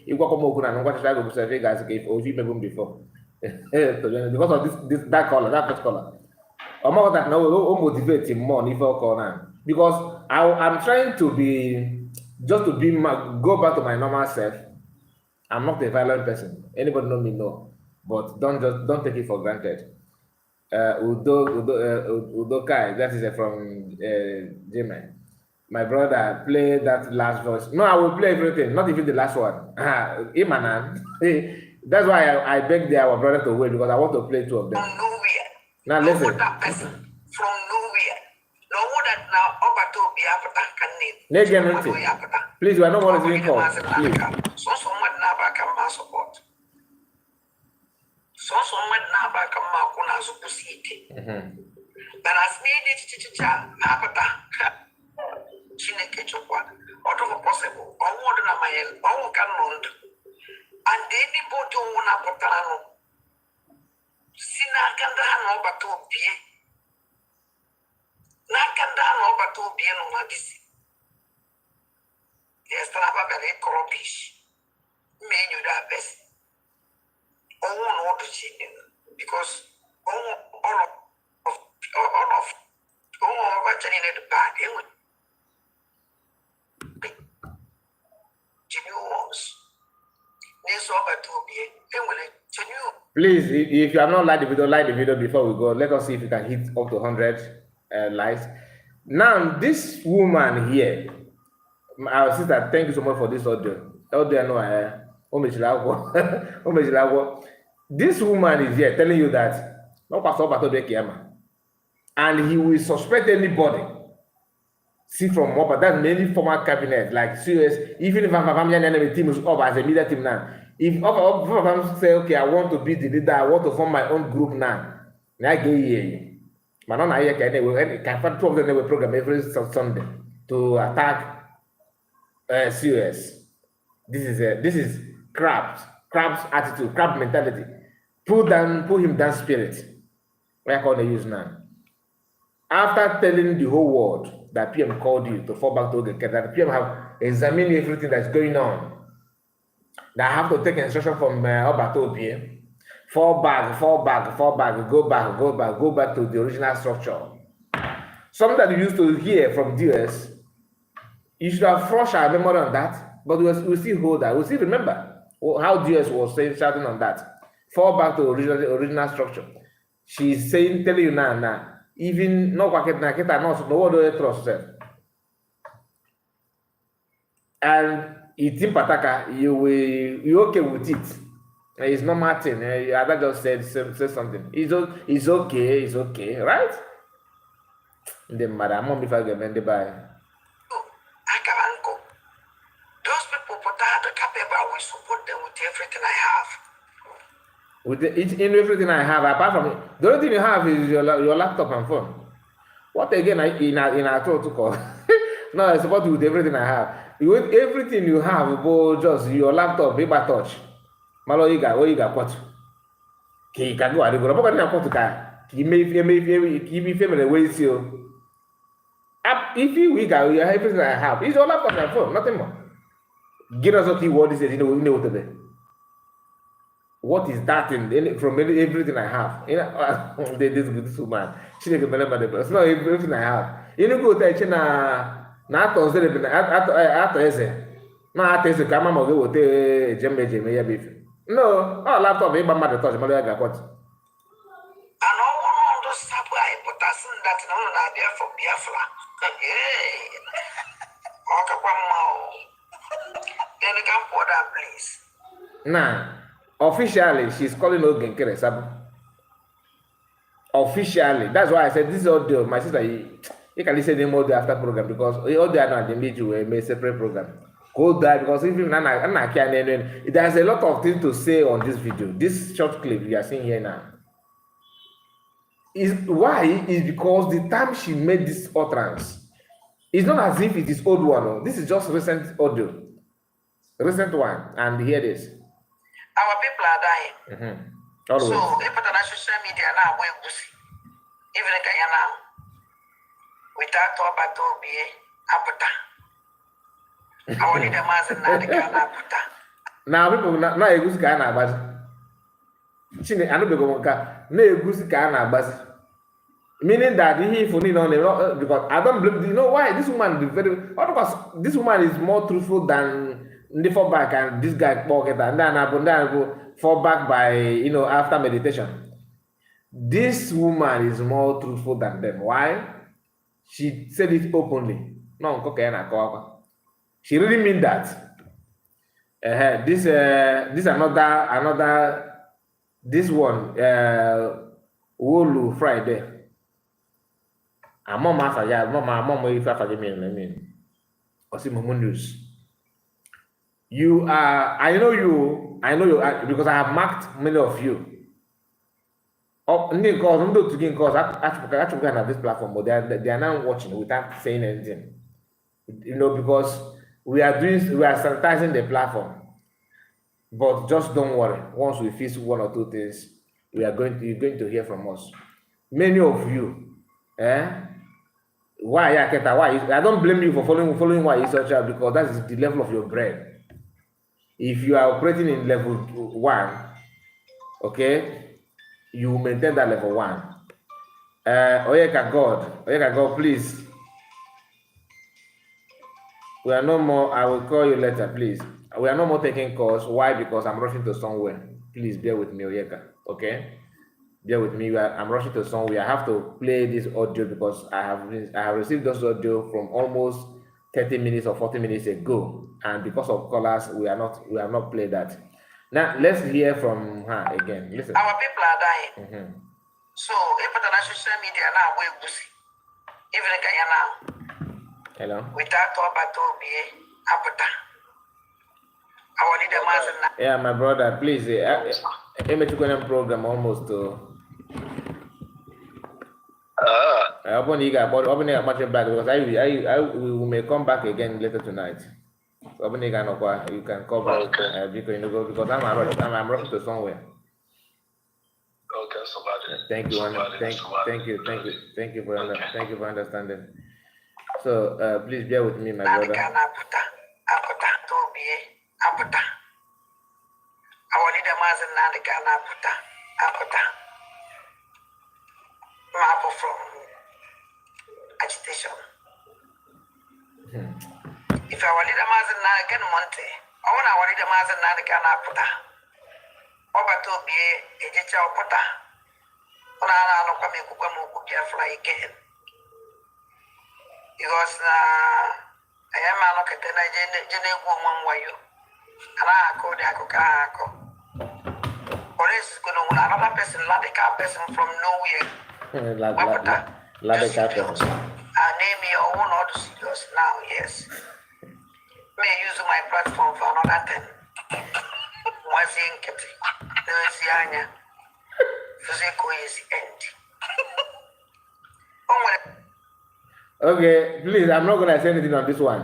You go guys before. Because of that first color. I'm that now will motivate him more now. Because I'm trying to go back to my normal self. I'm not a violent person. Anybody know me? No. But don't take it for granted. Udo Kai, that is from Jimmy. My brother, play that last verse. No, I will play everything, not even the last one. That's why I begged our brother to wait because I want to play 2 of them.
From nowhere.
Now listen.
From nowhere. No that now over to be African.
Please, we are not monitoring calls. Please.
So someone now back and support. So someone now back and Makuna Supusiti. But as needed chicha, Napata, Chinekechokwa, or possible, or more than a mile, or can and any boat on a potano. Sinakandano Batopie. Nakandano Batopie no Madisi. There's a very corruption. May you that best. Oh, no, to see because all of what's in the bag.
Please, if you have not liked the video before we go. Let us see if we can hit up to 100 likes. Now, this woman here, our sister, thank you so much for this audio. This woman is here telling you that and he will suspect anybody. See from what, but that's mainly former cabinet, like serious. Even if I'm family enemy team is up as a media team now, If of them say, okay, I want to be the leader, I want to form my own group now. Now I get here. But not here can find 2 of them will program every Sunday to attack COS. This is crab's attitude, crab mentality. Pull him down spirit. What I call they use now. After telling the whole world that PM called you to fall back to Ogeke, that PM have examined everything that's going on, that have to take instruction from Obatobie, fall back, go back to the original structure. Something that you used to hear from DS, you should have flushed our memory on that, but we still hold that. We still remember how DS was shouting on that. Fall back to the original structure. She's telling you now, even no one trust her. And it's in Pataka, you okay with it. It's not Martin. Ada just said something. It's okay, right? The madam, if I get vended by.
I can't go. Those people put out the capable, we support them with everything I have.
With everything I have, apart from it, the only thing you have is your laptop and phone. What again in our throat to call? No, I support you with everything I have. With everything you have, but just your laptop, paper touch. Malo you got what? Can go at the group of the car. He may be family ways you. If you got everything I have, it's your laptop and phone, nothing more. Get us okay, what is it? You know what to do. What is that from everything I have? You know, this woman. She didn't remember the person. No, everything I have. You know, go to China. Not on the Not come on, go to Jembe beef. No, laptop, my touch, my got what?
And all those supply put us in that no idea for Biafra. Then you can pour that, please.
Nah, officially, she's calling Ogenkere Sabu. Officially, that's why I said this audio. My sister, you can listen to the audio after program because audio and the meet you a separate program. Go there because if you there's a lot of things to say on this video. This short clip you are seeing here now. Is because the time she made this utterance, it's not as if it is old one. No. This is just recent audio. Recent one. And here it is.
Our people are dying.
Always.
So if on social media now we will see. Even in Guyana, without talk about Aputa. I need a master Aputa.
Now people now a goose can abaz. Chine anu be go nka na egusi ka na abaz. Meaning that he for need on because I don't believe, you know why this woman is very because this woman is more truthful than the fall back and this guy pocket and then go fall back by after meditation. This woman is more truthful than them. Why? She said it openly. No, she really mean that. This another this one Wolu Friday. Mom if I forgive me. I mean, news. You are. I know you because I have marked many of you. Oh, because to gain cause actually on this platform, but they are now watching without saying anything. Because we are sanitizing the platform. But just don't worry. Once we fix one or two things, you're going to hear from us. Many of you, why I don't blame you for following why you search out because that is the level of your brain. If you are operating in level 1, okay, you maintain that level 1. Oyeka God, please. We are no more. I will call you later, please. We are no more taking calls. Why? Because I'm rushing to somewhere. Please bear with me, Oyeka. Okay, bear with me. I'm rushing to somewhere. I have to play this audio because I have received this audio from almost 30 minutes or 40 minutes ago, and because of callers, we have not played that. Now let's hear from her again. Listen.
Our people are dying. So if on social media now we will see. Even in Guyana.
Hello.
Without talk about Aputa. Our leader Mazana.
Yeah, my brother, please. I'm a program almost to. Open you much back because I we may come back again later tonight. So open you can call back.
Okay.
Because I'm rushing to somewhere.
Okay, somebody.
Thank you, thank you for understanding. So please bear with me, my brother.
Our leader Mazana the Ghana Apota. Map from agitation. If our leader Mazana can monte, I want our leader Mazana the Ghana Apota. Over to be a teacher of Pota. On our no come fly again. Because I am a look at the Nigerian woman why you. And I call the Akoko. Or is going to another person, like a person from nowhere.
Ladeka person.
Name your own or serious now, yes. May use my platform for another thing. Once in Kitty, there is Yanya. Physical is end.
Okay, please, I'm not gonna say anything on this one.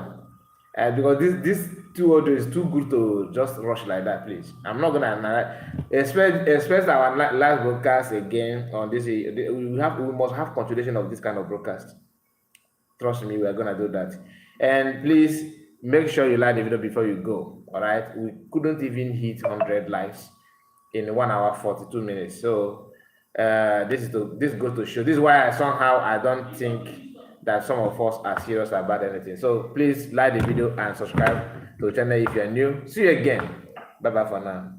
Because this 2 audio is too good to just rush like that, please. I'm not gonna expect our last broadcast again on this. We must have continuation of this kind of broadcast. Trust me, we are gonna do that. And please make sure you like the video before you go. All right, we couldn't even hit 100 likes in 1 hour 42 minutes. So this goes to show. This is why I don't think that some of us are serious about anything. So please like the video and subscribe to the channel if you are new. See you again. Bye bye for now.